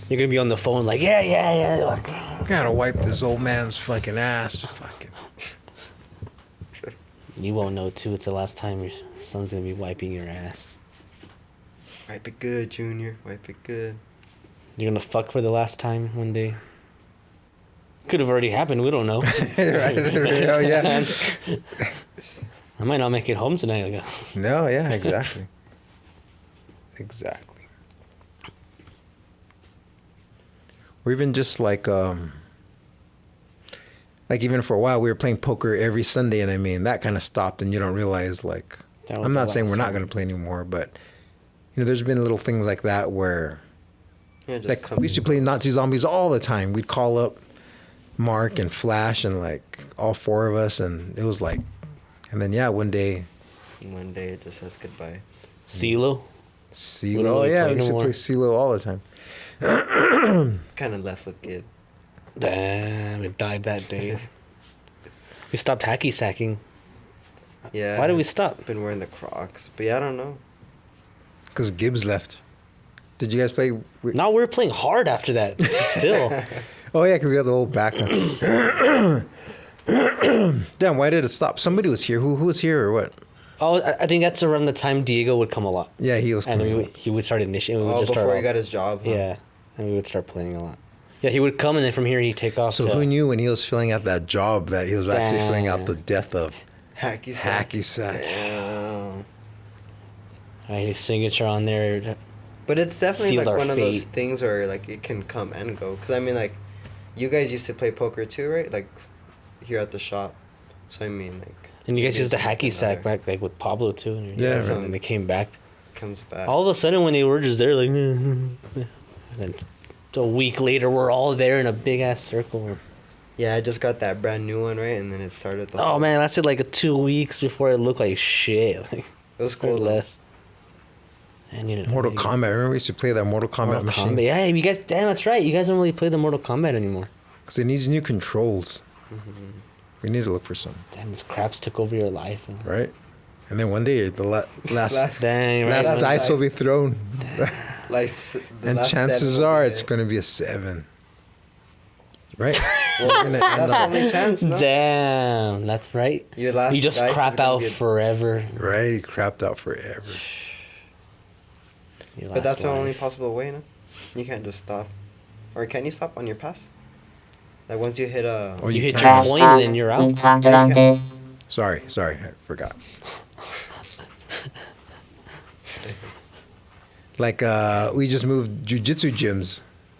You're gonna be on the phone like, yeah. Gotta wipe this old man's fucking ass. Fucking. You won't know too. It's the last time your son's gonna be wiping your ass. Wipe it good, Junior. Wipe it good. You're gonna fuck for the last time one day. Could have already happened. We don't know. Oh yeah. I might not make it home tonight. I go, No, yeah, exactly. Exactly. Or even just like even for a while we were playing poker every Sunday, and I mean that kind of stopped, and you don't realize like That was I'm the not saying last we're not one. going to play anymore, but you know there's been little things like that where Yeah, just like come. we used to play Nazi zombies all the time. We'd call up Mark and Flash and like all four of us, and it was like, and then yeah, one day One day it just says goodbye. CeeLo. CeeLo. We don't Oh really yeah, play we used to no play more. CeeLo all the time. Kind of left with Gib. Damn, it died that day. We stopped hacky sacking. Yeah. Why did we stop? Been wearing the Crocs, but yeah, I don't know. Because Gibbs left. Did you guys play? No, we were playing hard after that. Still. Oh yeah, because we had the whole backup. Damn, why did it stop? Somebody was here. Who was here or what? Oh, I think that's around the time Diego would come a lot. Yeah, he was And coming. then he would start initiating. We would Oh, just before start. he got his job. Huh? Yeah, and we would start playing a lot. Yeah, he would come, and then from here he'd take off. So to, who knew when he was filling out that job that he was actually filling out the Damn. death of Hacky sack. hacky sack? Damn. Right, his signature on there. But it's definitely Sealed like our one of those fate. things where like it can come and go. Cause I mean like, you guys used to play poker too, right? Like, here at the shop. So I mean like. And you guys it used the is just hacky sack another- back like with Pablo too. And Yeah, and right. then they came back. Comes back. All of a sudden, when they were just there, like, and then a week later, we're all there in a big ass circle. Yeah, I just got that brand new one, right? And then it started the. Oh whole- man, it lasted like 2 weeks before it looked like shit. Like, It was or cool. though. less. And you know, Mortal Kombat. Remember we used to play that Mortal Kombat Mortal machine? Kombat. Yeah, you guys. Damn, that's right. You guys don't really play the Mortal Kombat anymore. Because it needs new controls. Mm-hmm. We need to look for some, Damn, this craps took over your life. right? And then one day the last Dang, right. last last dice die. will be thrown, Like, the and last chances 7 will are be it's it. going to be a 7. Right? Well, We're gonna that's end the up- only chance. No? Damn, that's right. Your last You just dice is crap gonna out be a- forever. Right? He crapped out forever. Your But last that's the only life. possible way, no? You can't just stop. Or can you stop on your pass? Like once you hit a. Oh, You hit can't. your Last point, time then you're we out. talked about this. Sorry, I forgot. Like we just moved jujitsu gyms,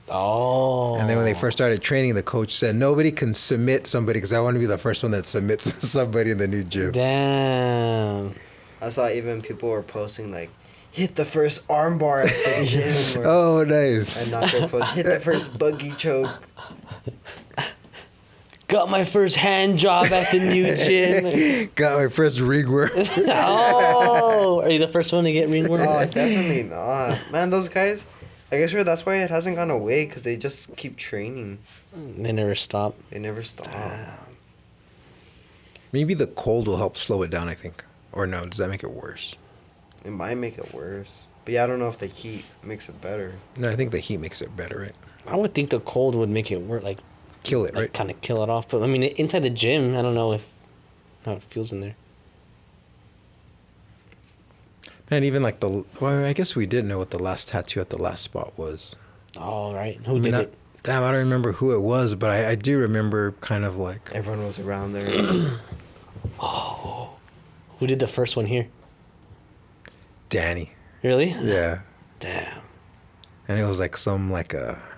Oh. and then when they first started training, the coach said nobody can submit somebody because I want to be the first one that submits somebody in the new gym. Damn. I saw even people were posting like, hit the first armbar at the gym. Or, Oh, nice. And not their post, hit the first buggy choke. Got my first hand job at the new gym. Got my first ring work. Oh, are you the first one to get ring work? Oh, definitely not. Man, those guys, I guess that's why it hasn't gone away because they just keep training. They never stop. They never stop. Maybe the cold will help slow it down, I think. Or no, does that make it worse? It might make it worse. But yeah, I don't know if the heat makes it better. No, I think the heat makes it better, right? I would think the cold would make it work, like Kill it, right? kind of kill it off. But I mean, inside the gym, I don't know how it feels in there. And even like well, I guess we did know what the last tattoo at the last spot was. All right, who I mean, did I- it? Damn, I don't remember who it was, but I do remember kind of like Everyone was around there. Who did the first one here? Danny. Really? Yeah. Damn. And it was like some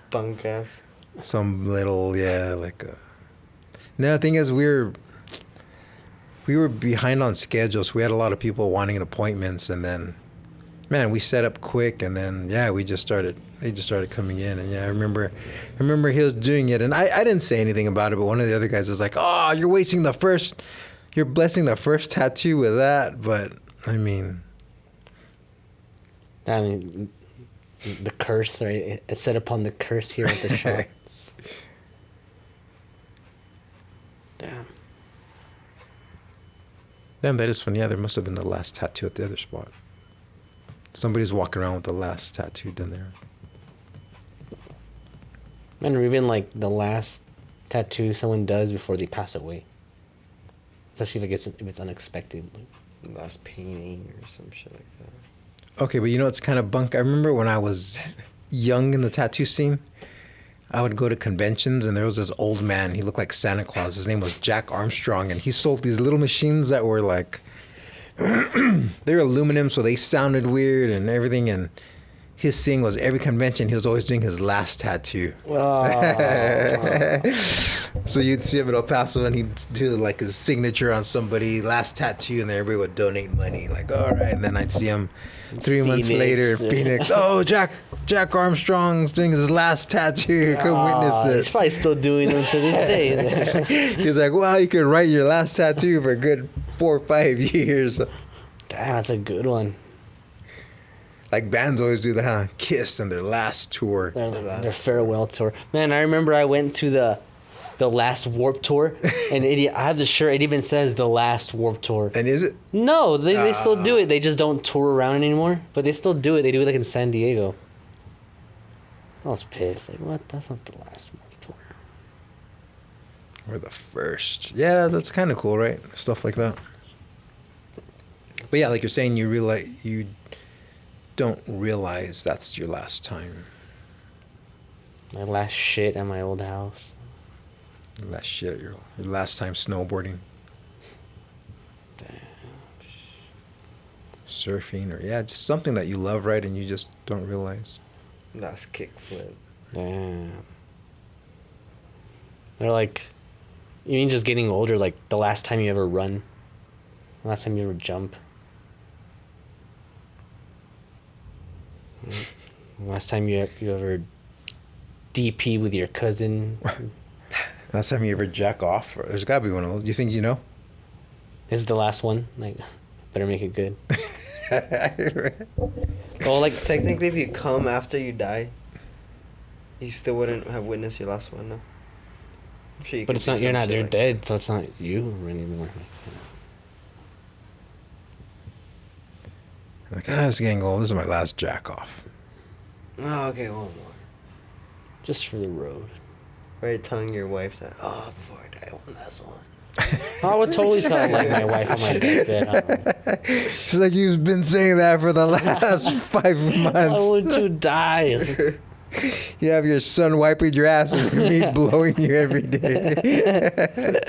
Bunk ass. some little No, the thing is we were behind on schedules. We had a lot of people wanting appointments, and then man, we set up quick, and then yeah, they just started coming in, and yeah, I remember he was doing it, and I didn't say anything about it, but one of the other guys was like, "Oh, you're blessing the first tattoo with that," but I mean, I mean, the curse, right? It's set upon the curse here at the shop. Damn. Damn, that is funny. Yeah, there must have been the last tattoo at the other spot. Somebody's walking around with the last tattoo done there. And or even like the last tattoo someone does before they pass away. Especially if it's unexpected. Last painting or some shit like that. Okay, but you know it's kind of bunk. I remember when I was young in the tattoo scene, I would go to conventions and there was this old man. He looked like Santa Claus. His name was Jack Armstrong, and he sold these little machines that were like they're aluminum, so they sounded weird and everything. And his thing was every convention he was always doing his last tattoo. So you'd see him at El Paso and he'd do like his signature on somebody, last tattoo, and then everybody would donate money. Like, all right. And then I'd see him 3 months later, Phoenix. Oh, Jack Armstrong's doing his last tattoo. Come witness He's this. probably still doing it to this day. He's like, wow, you could write your last tattoo for a good 4 or 5 years. Damn, that's a good one. Like bands always do the Kiss and their last tour. Their farewell tour. Man, I remember I went to the last Warp Tour, and I have the shirt. It even says the last Warp Tour. And is it? No, they still do it. They just don't tour around anymore, but they still do it. They do it like in San Diego. I was pissed. Like, what? That's not the last Warp Tour. We're the first. Yeah, that's kind of cool, right? Stuff like that. But yeah, like you're saying, you don't realize that's your last time. My last shit at my old house. Last shit at your last time snowboarding. Surfing, or just something that you love, right? And you just don't realize. Last kickflip. Damn. They're like, you mean just getting older, like the last time you ever run? Last time you ever jump? Last time you ever DP with your cousin? Last time you ever jack off? There's got to be one of those. You think you know? This is the last one. Like, better make it good. Well, like Technically, if you come after you die, you still wouldn't have witnessed your last one, no? I'm sure you but can it's see not. You're some not. shit They're like dead, so it's not you anymore. Like, it's getting old. This is my last jack off. Oh, okay, one more. Just for the road. Right, telling your wife that, before I die, one last one. I would totally tell like my wife on my deathbed. She's like, you've been saying that for the last 5 months. How would you die? You have your son wiping your ass and me blowing you every day.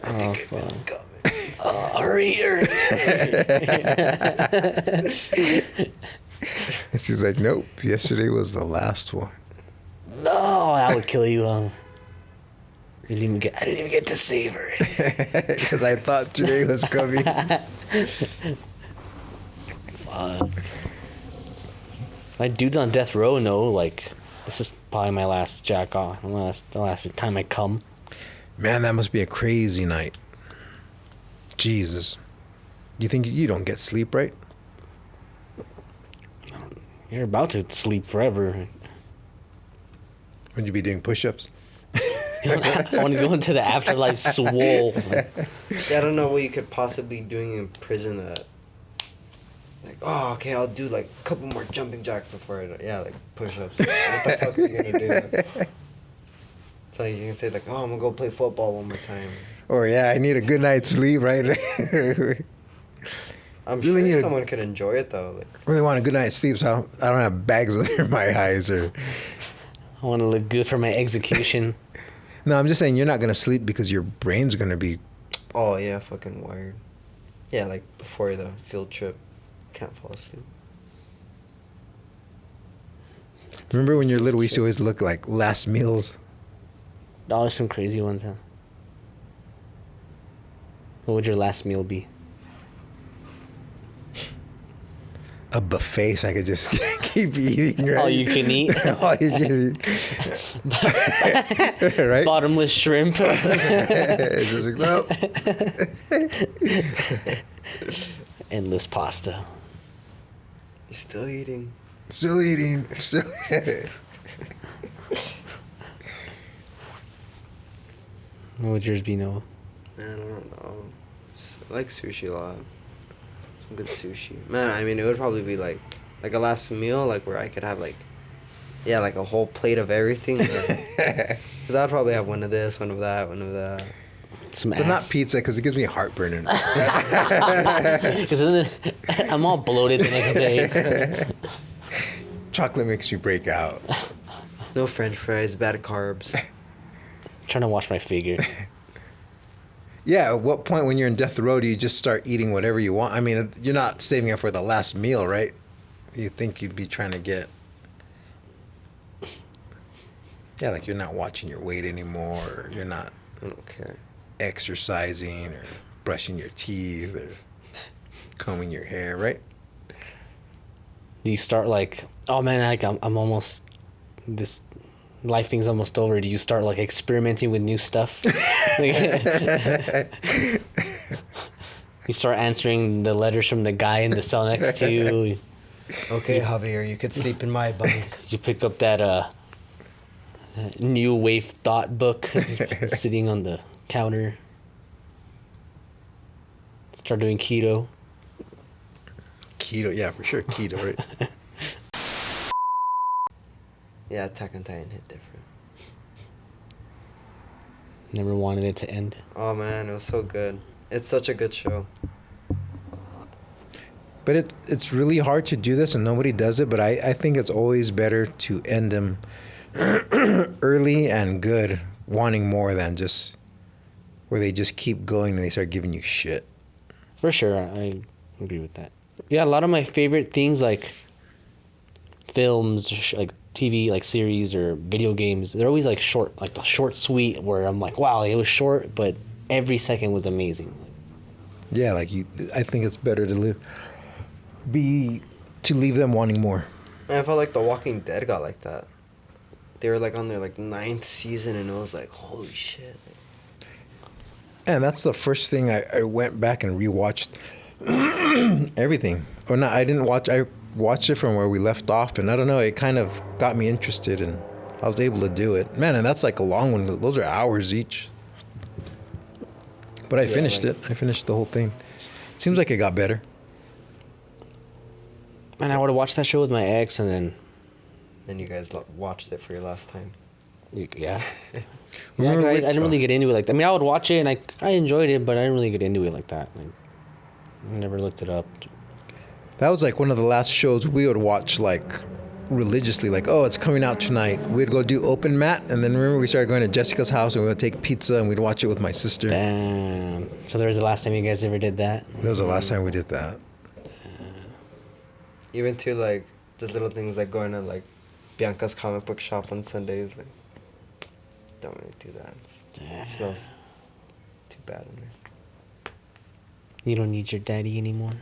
Oh fuck! Hurry! She's like, nope. Yesterday was the last one. No, I would kill you. I didn't even get to savor it. Because I thought today was coming. Fuck. My dudes on death row know, like, this is probably my last jack off. The last time I come. Man, that must be a crazy night. Jesus. You think you don't get sleep, right? You're about to sleep forever. Would you be doing push-ups? I want to go into the afterlife swole. Yeah, I don't know what you could possibly be doing in prison that, like, oh, okay, I'll do, like, a couple more jumping jacks before I, like, push-ups. What the fuck are you gonna do? It's like, you can say, like, oh, I'm gonna go play football one more time. Or, I need a good night's sleep, right? I'm Really sure need- someone could enjoy it, though. Like, Really want a good night's sleep, so I don't have bags under my eyes. Or I want to look good for my execution. No, I'm just saying you're not going to sleep because your brain's going to be... oh, yeah, fucking wired. Yeah, like, before the field trip, can't fall asleep. Remember when you're little, we used to always look like last meals? Oh, there's some crazy ones, huh? What would your last meal be? A buffet, so I could just keep eating, right? All you can eat? All you can eat. Right? Bottomless shrimp. It's just like, nope. endless pasta. He's still eating. Still eating. Still. What would yours be, Noah? Man, I don't know. I like sushi a lot. Some good sushi. Man, I mean, it would probably be like a last meal, like where I could have like, yeah, like a whole plate of everything. Because I'd probably have one of this, one of that, one of that. Some But not ass. pizza because it gives me heartburn. Because then I'm all bloated the next day. Chocolate makes me break out. No French fries, bad carbs. Trying to watch my figure. Yeah, at what point when you're in death row do you just start eating whatever you want? I mean, you're not saving it for the last meal, right? You think you'd be trying to get... Yeah, like you're not watching your weight anymore, or you're not I don't care. exercising or brushing your teeth or combing your hair, right? You start like, oh man, like I'm almost, this life thing's almost over. Do you start like experimenting with new stuff? Like, you start answering the letters from the guy in the cell next to you. Okay, Javier, you could sleep in my bunk. You pick up that new wave thought book sitting on the counter. Start doing keto. Keto, yeah, for sure, keto, right? Yeah, Attack on Titan hit different. Never wanted it to end. Oh man, it was so good. It's such a good show. But it's really hard to do this, and nobody does it, but I think it's always better to end them early and good, wanting more than just where they just keep going and they start giving you shit. For sure, I agree with that. Yeah, a lot of my favorite things like films, like TV, like series or video games, they're always like short, like the short, sweet, where I'm like, wow, it was short, but every second was amazing. Yeah, like I think it's better to leave them wanting more. Man, I felt like The Walking Dead got like that. They were like on their like 9th season, and it was like, holy shit. And that's the first thing I went back and rewatched everything. Or not, I didn't watch. I watched it from where we left off, and I don't know. It kind of got me interested, and I was able to do it. Man, and that's like a long one. Those are hours each. But I finished it. I finished the whole thing. Seems like it got better. And I would have watched that show with my ex, and then Then you guys watched it for your last time. yeah. Remember I which- didn't really get into it like that. I mean, I would watch it and I enjoyed it, but I didn't really get into it like that. Like, I never looked it up. That was like one of the last shows we would watch like religiously. Like, oh, it's coming out tonight. We'd go do open mat, and then remember we started going to Jessica's house and we would take pizza and we'd watch it with my sister. Damn. So there was the last time you guys ever did that? That was the last time we did that. Even to like just little things like going to like Bianca's comic book shop on Sundays. Like, don't really do that. It smells too bad in there. You don't need your daddy anymore.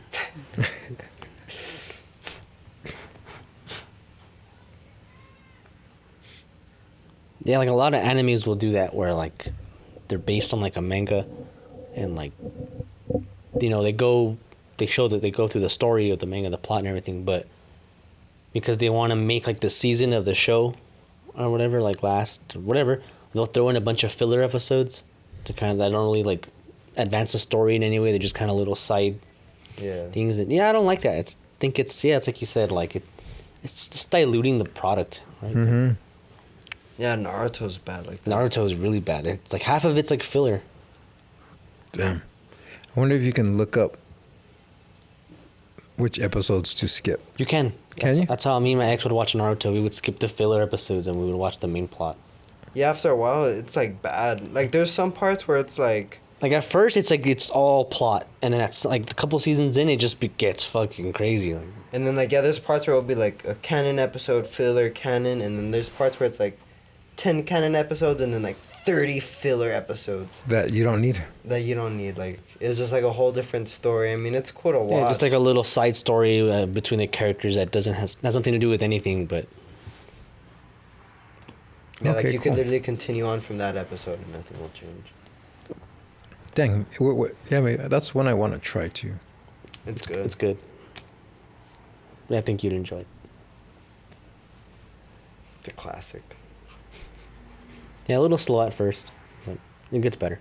Yeah, like a lot of animes will do that where like they're based on like a manga and like they show that they go through the story of the manga, the plot and everything, but because they want to make like the season of the show or whatever, like last or whatever, they'll throw in a bunch of filler episodes to kind of that don't really like advance the story in any way. They're just kind of little side things. And yeah, I don't like that. I think it's like you said, like it's just diluting the product, right? Mm-hmm. Yeah, Naruto's bad like that. Naruto is really bad. It's like half of it's like filler. Damn. I wonder if you can look up which episodes to skip. You can. Can you? That's how me and my ex would watch Naruto. We would skip the filler episodes and we would watch the main plot. Yeah, after a while, it's like bad. Like there's some parts where it's like. Like at first, it's like it's all plot, and then it's like a couple seasons in, it just gets fucking crazy. Like, And then like, yeah, there's parts where it'll be like a canon episode, filler, canon, and then there's parts where it's like 10 canon episodes and then like 30 filler episodes That you don't need. that you don't need. Like, it's just like a whole different story. I mean, it's cool to watch. yeah, just like a little side story between the characters that has nothing to do with anything, but Yeah, like Okay, you cool. could literally continue on from that episode and nothing will change. Dang. Yeah, maybe that's one I want to try too. It's good. It's good. Yeah, I think you'd enjoy it. It's a classic. Yeah, a little slow at first, but it gets better.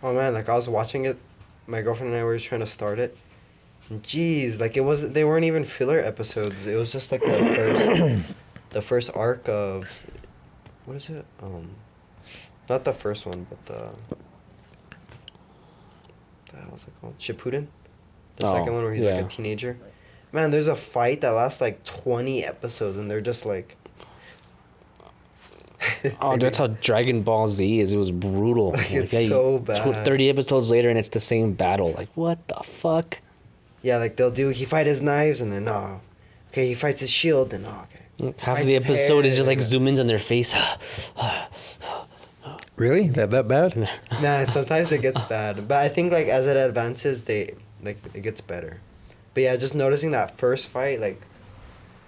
Oh man, like I was watching it, my girlfriend and I were just trying to start it. And jeez, like they weren't even filler episodes. It was just like the first arc of, what is it? Not the first one, but the hell was it called? Shippuden? The Oh, second one where he's like yeah. a teenager. Man, there's a fight that lasts like 20 episodes and they're just like... Oh, that's how Dragon Ball Z is. It was brutal. Like, it's so bad. 30 episodes later, and it's the same battle. Like, what the fuck? Yeah, like he fight his knives and then, okay, he fights his shield and, okay. Half of Fights the his episode is just hair. like zoom ins on their face. Really? That bad? Nah, sometimes it gets bad. But I think, like, as it advances, it gets better. But yeah, just noticing that first fight, like,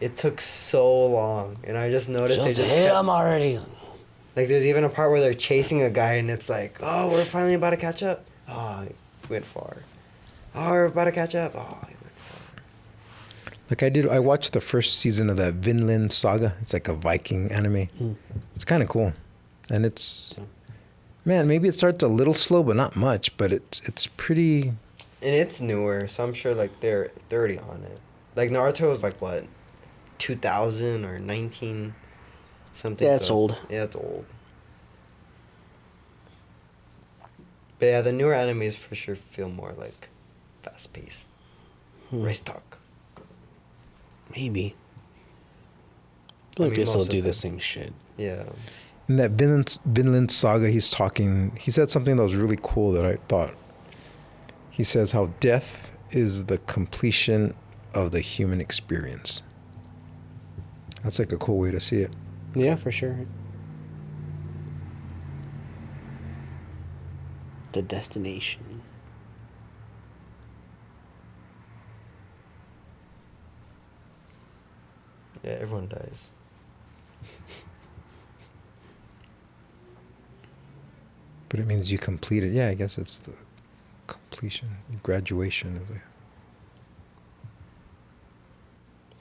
it took so long. And I just noticed they just hit kept... him already. Like, there's even a part where they're chasing a guy, and it's like, oh, we're finally about to catch up. Oh, he went far. Oh, we're about to catch up. Oh, he went far. Like I watched the first season of that Vinland Saga. It's like a Viking anime. It's kind of cool. And it's, man, maybe it starts a little slow, but not much. But it's pretty... And it's newer, so I'm sure, like, they're already on it. Like, Naruto was, like, what, 2000 or 19 something? Yeah, it's old. Yeah, it's old. But yeah, the newer animes for sure feel more, like, fast-paced. Race talk. Maybe. I Like mean, they still most of do the them. same shit. Yeah. In that Vinland Saga, he said something that was really cool that I thought. He says how death is the completion of the human experience. That's like a cool way to see it. Yeah, for sure. The destination. Yeah, everyone dies. But it means you completed. Yeah, I guess it's the completion, graduation of the... You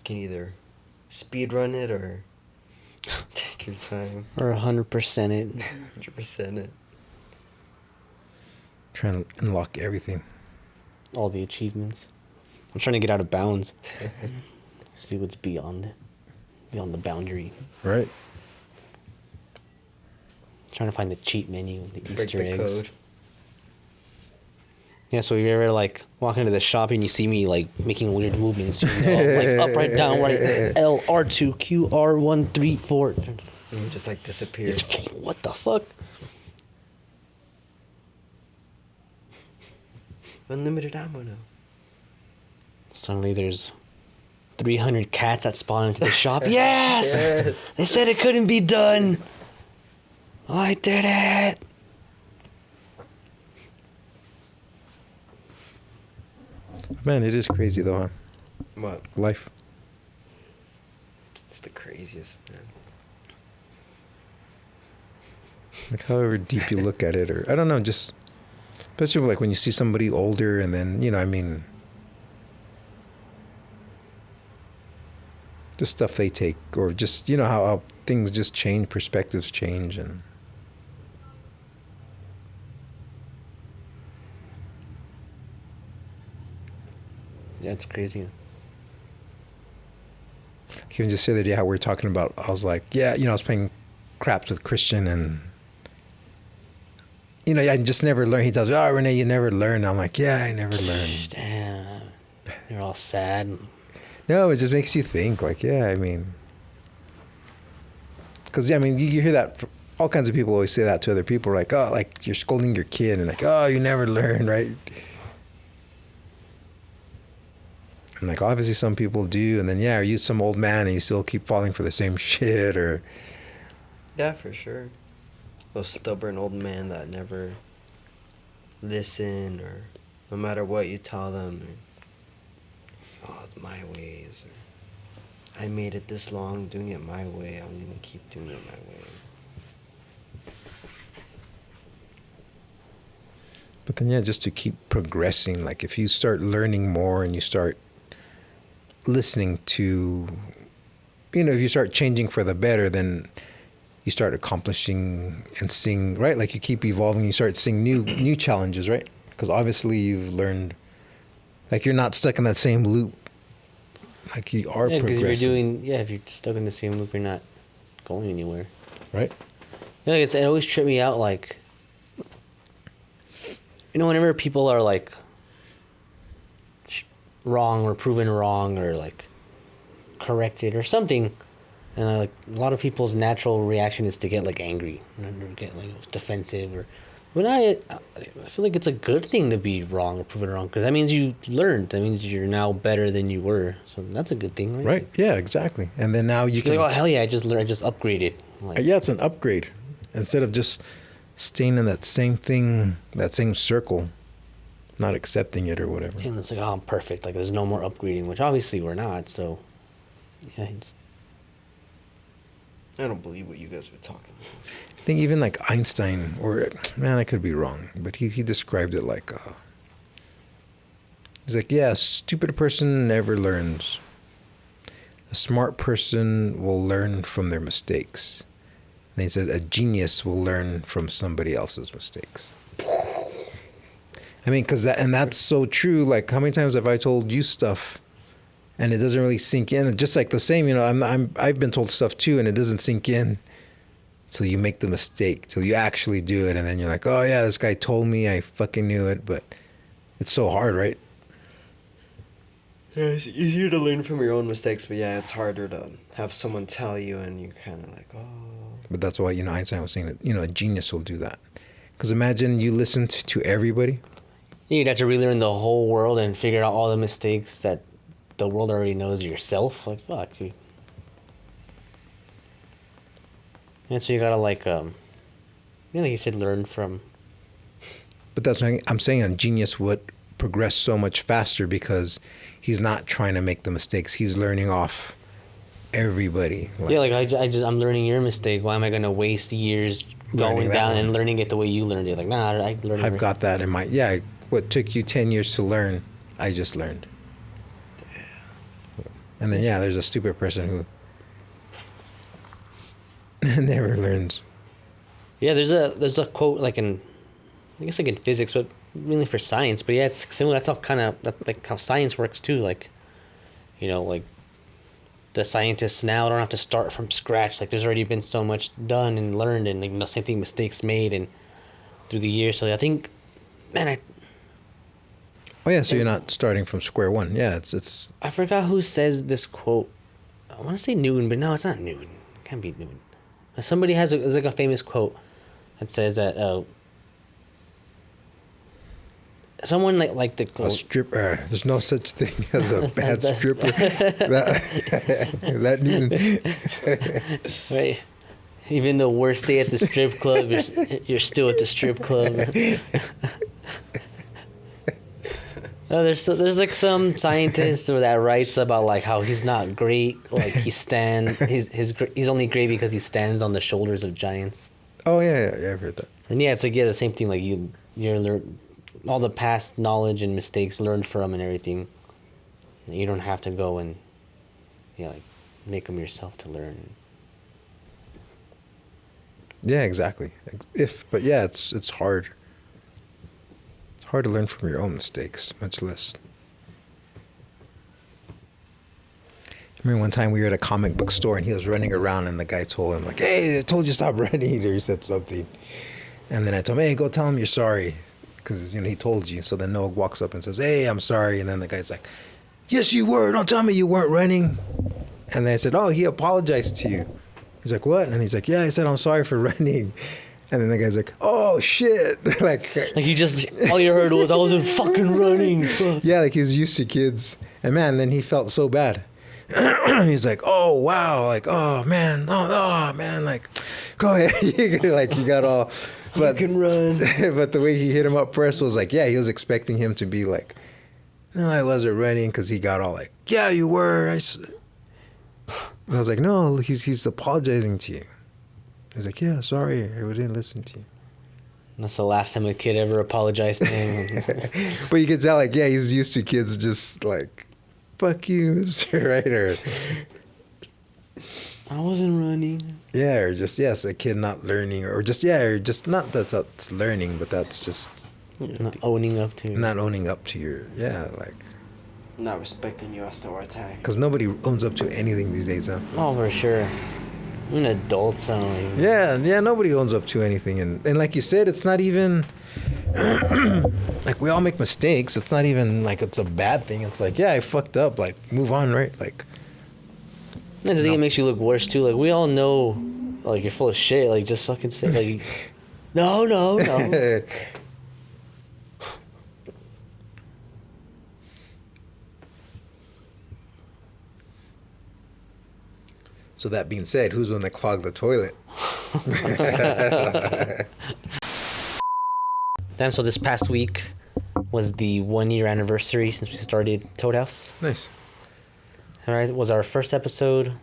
can either speed run it or take your time. Or 100% it. 100% it. Trying to unlock everything. All the achievements. I'm trying to get out of bounds. See what's beyond the boundary. Right. Trying to find the cheat menu, the Break Easter the eggs. code. Yeah, so if you ever like walk into the shop and you see me like making weird movements, you know, like up, right, down, right, L, R2, Q, R1, 3, 4. And you just like disappear. What the fuck? Unlimited ammo now. Suddenly there's 300 cats that spawn into the shop. Yes! Yes. They said it couldn't be done. I did it. Man, it is crazy though, huh? What? Life. It's the craziest, man. Like however deep you look at it, or I don't know, just especially like when you see somebody older and then, you know, I mean, just stuff they take, or just, you know, how things just change, perspectives change, and Yeah, it's crazy. even just the other day how we were talking about, I was like, yeah, you know, I was playing craps with Christian, and you know, I just never learned. He tells me, oh, Renee, you never learn. I'm like, yeah, I never learned. Damn. You're all sad. No, it just makes you think, like, yeah, I mean, because, I mean, you hear that, all kinds of people always say that to other people, like, oh, like, you're scolding your kid, and like, oh, you never learn, right? And like, obviously some people do, and then, yeah, are you some old man and you still keep falling for the same shit, or... Yeah, for sure. Those stubborn old men that never listen, or no matter what you tell them, oh, it's my ways, or I made it this long doing it my way, I'm gonna keep doing it my way. But then, yeah, just to keep progressing. Like if you start learning more and you start listening to, if you start changing for the better, then you start accomplishing and seeing, right? Like you keep evolving, you start seeing new challenges, right? Because obviously you've learned, like you're not stuck in that same loop. Like you are Yeah, because progressing. if you're stuck in the same loop, you're not going anywhere. Right? Yeah, it always tripped me out. Like, whenever people are like wrong or proven wrong or like corrected or something, and like a lot of people's natural reaction is to get like angry or get like defensive or. When I feel like it's a good thing to be wrong or proven wrong because that means you learned. That means you're now better than you were. So that's a good thing, right? Right. Yeah, exactly. And then now you You're can. like, oh hell yeah! I just learned. I just upgraded. Like, Yeah, it's an upgrade. Instead of just staying in that same thing, that same circle, not accepting it or whatever. and it's like, oh, I'm perfect. Like, there's no more upgrading, which obviously we're not. So, yeah, I don't believe what you guys were talking about. I think even like Einstein, or man, I could be wrong, but he described it like, he's like, yeah, a stupid person never learns. A smart person will learn from their mistakes. And he said, a genius will learn from somebody else's mistakes. I mean, that's so true. Like, how many times have I told you stuff, and it doesn't really sink in? Just like the same, I've been told stuff too, and it doesn't sink in till you make the mistake, till you actually do it, and then you're like, oh yeah, this guy told me, I fucking knew it, but it's so hard, right? Yeah, it's easier to learn from your own mistakes, but yeah, it's harder to have someone tell you and you're kind of like, oh. But that's why, Einstein was saying that, a genius will do that. Because imagine you listened to everybody. you'd have to relearn the whole world and figure out all the mistakes that the world already knows yourself. Like, fuck. And so you gotta like you said, learn from. But that's why I'm saying a genius would progress so much faster because he's not trying to make the mistakes. He's learning off everybody. Yeah, like I'm learning your mistake. Why am I gonna waste years Learning going that down one. and learning it the way you learned it? Like, nah, I learned. I've got that in my, what took you 10 years to learn, I just learned. And then, there's a stupid person who never learns. Yeah, there's a quote like in, I guess like in physics, but really for science. But yeah, it's similar. That's all like how science works too. Like, like the scientists now don't have to start from scratch. Like there's already been so much done and learned, and like same thing, mistakes made and through the years. So I think, man, Oh yeah, so you're not starting from square one. Yeah, it's. I forgot who says this quote. I want to say Newton, but no, it's not Newton. It can't be Newton. Somebody it's like a famous quote that says that someone like the A quote. stripper. There's no such thing as a bad stripper. Is that Newton? Right. Even the worst day at the strip club, you're still at the strip club. There's like some scientist that writes about like how he's not great, like he's only great because he stands on the shoulders of giants. Oh yeah, I've heard that. And yeah, it's like the same thing. Like you're learn all the past knowledge and mistakes learned from and everything. You don't have to go and like make them yourself to learn. Yeah, exactly. But it's hard. It's hard to learn from your own mistakes, much less. I remember one time we were at a comic book store and he was running around and the guy told him like, "Hey, I told you to stop running," or he said something. And then I told him, "Hey, go tell him you're sorry," because he told you. So then Noah walks up and says, "Hey, I'm sorry," and then the guy's like, "Yes, you were. Don't tell me you weren't running." And then I said, "Oh, he apologized to you." He's like, "What?" And he's like, "Yeah, I said I'm sorry for running." And then the guy's like, "Oh shit!" like he just all you heard was I wasn't fucking running. Fuck. Yeah, like he's used to kids. And man, then he felt so bad. He's like, "Oh wow!" Like, "Oh man, oh man!" Like, go ahead. Like he got all. But You can run. But the way he hit him up first was like, yeah, he was expecting him to be like, "No, I wasn't running," because he got all like, "Yeah, you were." I was like, "No, he's apologizing to you." He's like, "Yeah, sorry, I didn't listen to you." That's the last time a kid ever apologized to him. But you can tell, like, yeah, he's used to kids just like, fuck you, mister, right? Or, I wasn't running. yeah, or just, yes, a kid not learning, or just, yeah, or just not that's learning, but that's just Not owning up to. not owning up to your, yeah, like, Not respecting your authority. because nobody owns up to anything these days, huh? Oh, for sure. Even adults don't like. Yeah, nobody owns up to anything. And like you said, it's not even, like, we all make mistakes. It's not even like it's a bad thing. It's like, yeah, I fucked up. Like, move on, right? Like, I think it makes you look worse too. Like we all know, like you're full of shit. Like just fucking say like, no. So that being said, who's the one that clogged the toilet? Damn. So this past week was the 1 year anniversary since we started Toad House. Nice. All right, was our first episode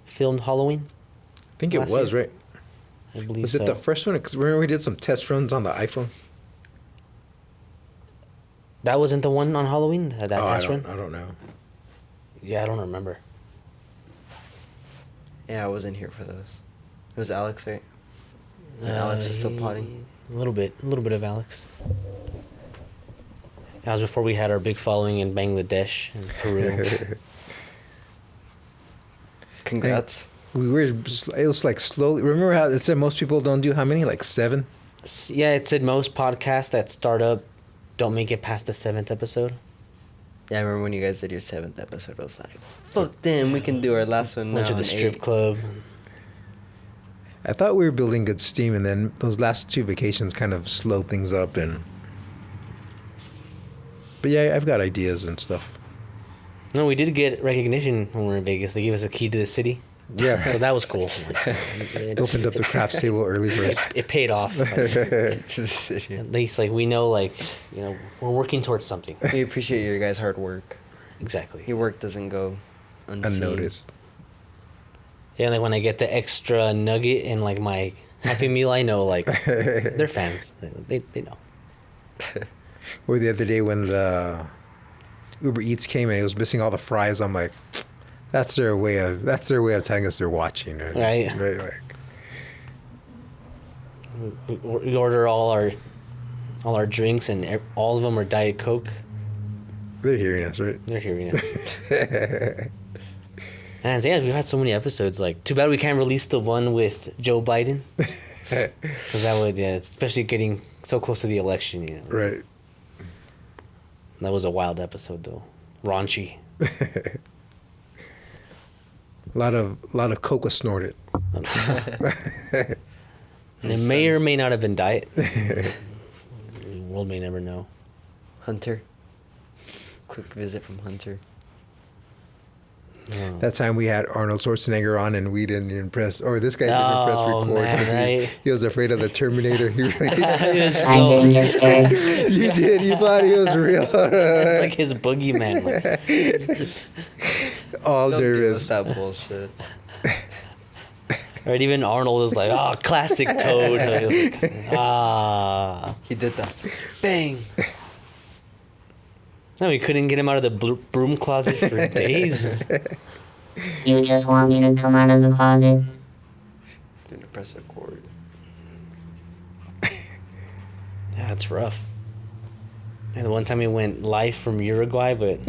filmed Halloween? I think it Last was, year? right? I believe Was so. it the first one? Because remember we did some test runs on the iPhone? That wasn't the one on Halloween. That test run. I don't know. Yeah, I don't remember. Yeah, I wasn't here for those. It was Alex, right? And Alex is still potting. A little bit of Alex. That was before we had our big following in Bangladesh and Peru. Congrats. We were, it was like slowly. Remember how it said most people don't do how many? Like 7? Yeah, it said most podcasts that start up don't make it past the 7th episode. Yeah, I remember when you guys did your 7th episode. I was like, fuck them, we can do our last one now. Went to the on strip 8. club. I thought we were building good steam, and then those last 2 vacations kind of slowed things up. But yeah, I've got ideas and stuff. No, we did get recognition when we were in Vegas. They gave us a key to the city. Yeah. So that was cool. Opened up the craps table early for us. It paid off. Like, To the city. at least, like, we know, like, you know, we're working towards something. We appreciate your guys' hard work. Exactly. Your work doesn't go unseen. Unnoticed. Yeah, like when I get the extra nugget in like my Happy Meal, I know like they're fans. They know. Or the other day when the Uber Eats came and it was missing all the fries, I'm like, that's their way of telling us they're watching. Right. Like, We order all our drinks and all of them are Diet Coke. they're hearing us, right? They're hearing us. And yeah, we've had so many episodes. Like, too bad we can't release the one with Joe Biden. Because that would, yeah, especially getting so close to the election, you know. Right. That was a wild episode, though. Raunchy. A lot of coca snorted. And it may or may not have been diet. The world may never know. Hunter. Quick visit from Hunter. Oh. That time we had Arnold Schwarzenegger on and we didn't impress, or this guy didn't impress Oh, record man, 'cause right? he was afraid of the Terminator. He really, It was I didn't get scared. you did. You thought he was real. It's like his boogeyman. Like, All Don't give us nervous. that bullshit. right? Even Arnold was like, "Oh, classic Toad." Like, ah. He did that. Bang! No, we couldn't get him out of the broom closet for days. You just want me to come out of the closet? Didn't press record. Yeah, it's rough. And the one time we went live from Uruguay, but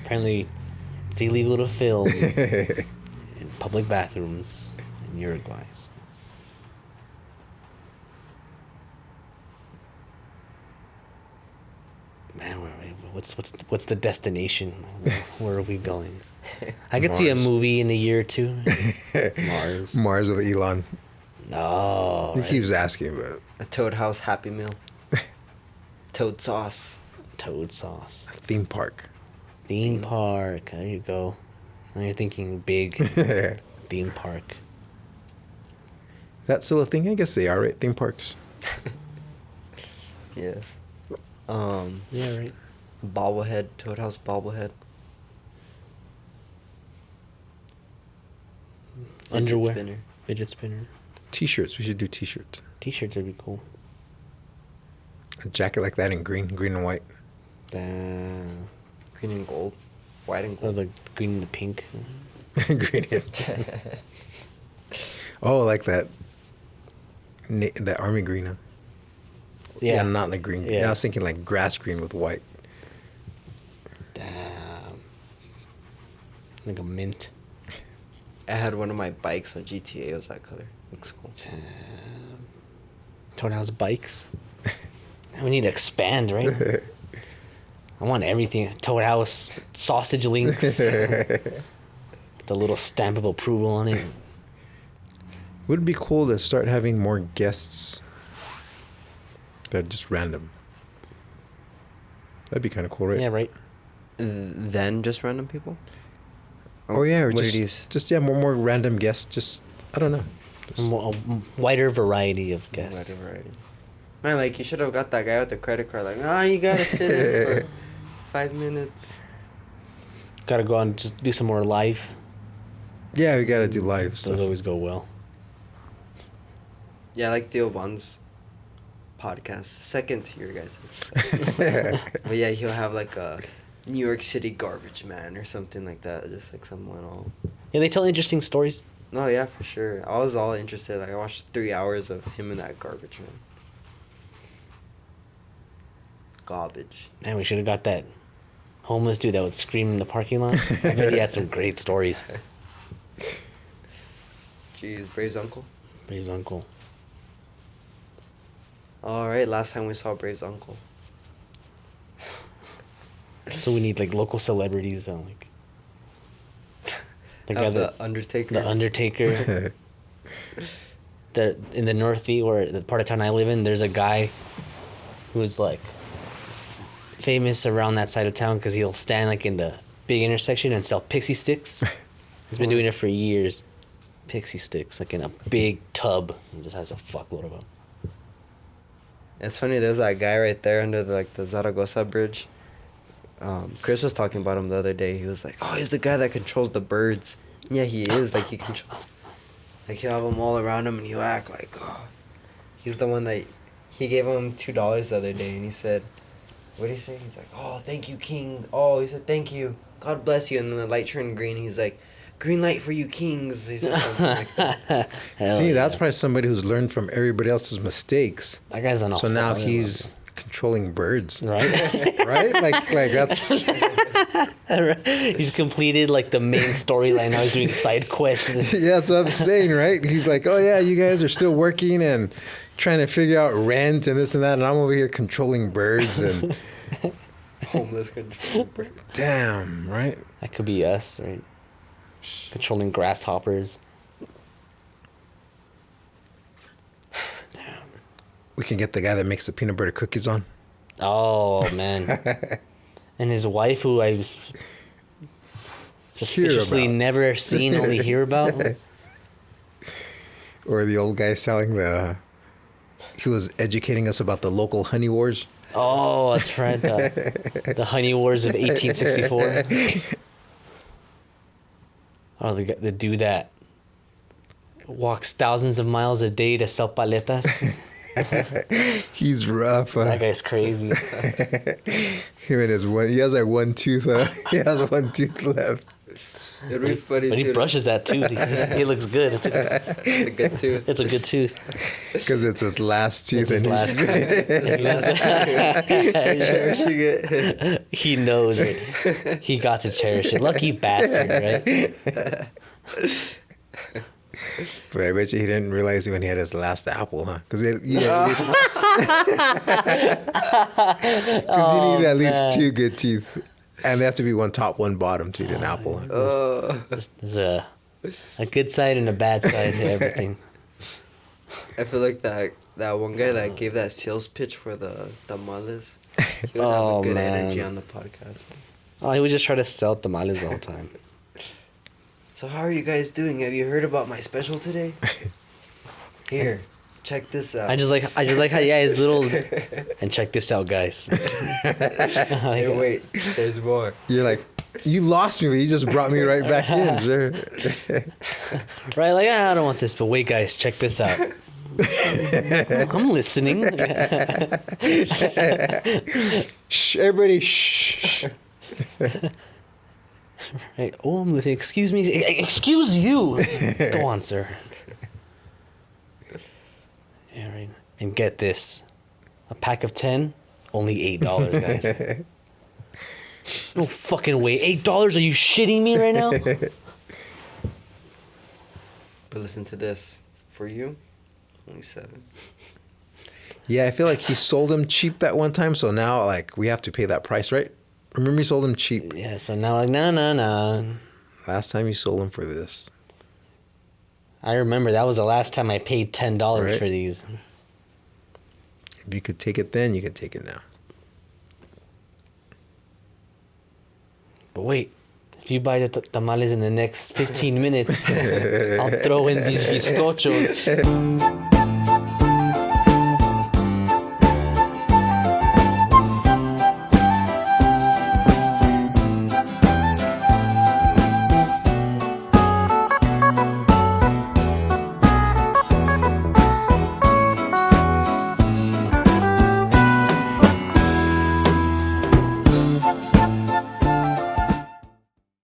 apparently it's illegal to film in public bathrooms in Uruguay. So. Man, what's the destination? Where are we going? I could see a Mars. movie in a year or two. Mars. Mars with Elon. Oh, He right. keeps asking, but A Toad House Happy Meal. Toad sauce. Toad sauce. theme park. Theme park. There you go. Now you're thinking big theme park. That's still a thing? I guess they are, right? Theme parks. Yes. Yeah, right. Bobblehead. Toad House bobblehead. Fidget Underwear. spinner. Fidget spinner. T-shirts. We should do T-shirts. T-shirts would be cool. A jacket like that in green and white. Damn. Green and gold. White and That was gold. like green and the pink. Green. Oh, like that. That army green. Huh? Yeah. Not like green. Yeah. Yeah. I was thinking like grass green with white. Damn. Like a mint. I had one of my bikes on GTA. It was that color. Looks cool. Damn. Toenails bikes. We need to expand, right? I want everything. Toad House, sausage links. The little stamp of approval on it. Would it be cool to start having more guests that are just random? That'd be kind of cool, right? Yeah, right. Then just random people? Oh yeah, or What just, did you use? just more random guests. Just I don't know. Just, A wider variety of guests. Whatever. Man, like, you should have got that guy with the credit card. Like, nah, you gotta sit in for 5 minutes. Gotta go out and just do some more live. yeah, we gotta do live Those stuff. always go well. Yeah, I like Theo Von's podcast. Second to your guys'. But yeah, he'll have like a New York City garbage man or something like that. Just like someone all. Yeah, they tell interesting stories. No, yeah, for sure. I was all interested. Like, I watched 3 hours of him and that garbage man. Garbage. Man, we should have got that homeless dude that would scream in the parking lot. I bet he had some great stories. Jeez, Brave's uncle. Brave's uncle. All right, last time we saw Brave's uncle. So we need like local celebrities, like the guy Have that the Undertaker. the Undertaker. In the Northeast, where the part of town I live in, there's a guy who's like famous around that side of town because he'll stand like in the big intersection and sell pixie sticks. He's been doing it for years. Pixie sticks, like in a big tub, and just has a fuckload of them. It's funny. There's that guy right there under the Zaragoza Bridge. Chris was talking about him the other day. He was like, "Oh, he's the guy that controls the birds." Yeah, he is. Like, he controls. Like, he'll have them all around him, and he'll act like, oh, he's the one that he gave him $2 the other day, and he said, "What did he say?" He's like, "Oh, thank you, King." Oh, he said, "Thank you. God bless you." And then the light turned green. He's like, "Green light for you, kings." He said something like that. Hell See, yeah. that's probably somebody who's learned from everybody else's mistakes. That guy's on a So now whole he's controlling birds, level. right. right? Like that's He's completed like the main storyline. Now he's doing side quests. yeah, that's what I'm saying, right? He's like, oh yeah, you guys are still working and trying to figure out rent and this and that, and I'm over here controlling birds and Homeless control bird. damn, right? That could be us, right? Controlling grasshoppers. We can get the guy that makes the peanut butter cookies on. Oh man. And his wife, who I've suspiciously about. never seen, only hear about. Or the old guy selling he was educating us about the local honey wars. Oh, that's right. The honey wars of 1864. Oh, the dude that walks thousands of miles a day to sell paletas. He's rough. That guy's crazy. Him and he has like one tooth. He has one tooth left. It'd be funny But he too. brushes that tooth. He looks good. It's It's a good tooth. a good tooth. Because it's his last tooth. It's his and last. Cherishing it. He knows it. He got to cherish it. Lucky bastard, right? But I bet you he didn't realize when he had his last apple, huh? Because you need at least man. 2 good teeth. And they have to be one top, one bottom to eat an apple. Huh? There's a good side and a bad side to everything. I feel like that one guy that gave that sales pitch for the tamales, he would have Oh, a good man. energy on the podcast. Oh, he would just try to sell tamales all the time. So how are you guys doing? Have you heard about my special today? Here, check this out. I just like how his little and check this out, guys. Hey, wait, there's more. You're like, You lost me, but you just brought me right back in, sure. Right? Like, I don't want this, but wait, guys, check this out. I'm listening. Shh, everybody, shh. Right? Oh, I'm listening. Excuse me. Excuse you. Go on, sir. Yeah, right. And get this. A pack of 10, only $8, guys. No fucking way. $8? Are you shitting me right now? But listen to this. For you, only 7. Yeah, I feel like he sold them cheap that one time, so now like we have to pay that price, right? Remember he sold them cheap. Yeah, so now like, no. Last time you sold them for this. I remember that was the last time I paid $10 Right. for these. If you could take it then, you can take it now. But wait, if you buy the tamales in the next 15 minutes, I'll throw in these bizcochos.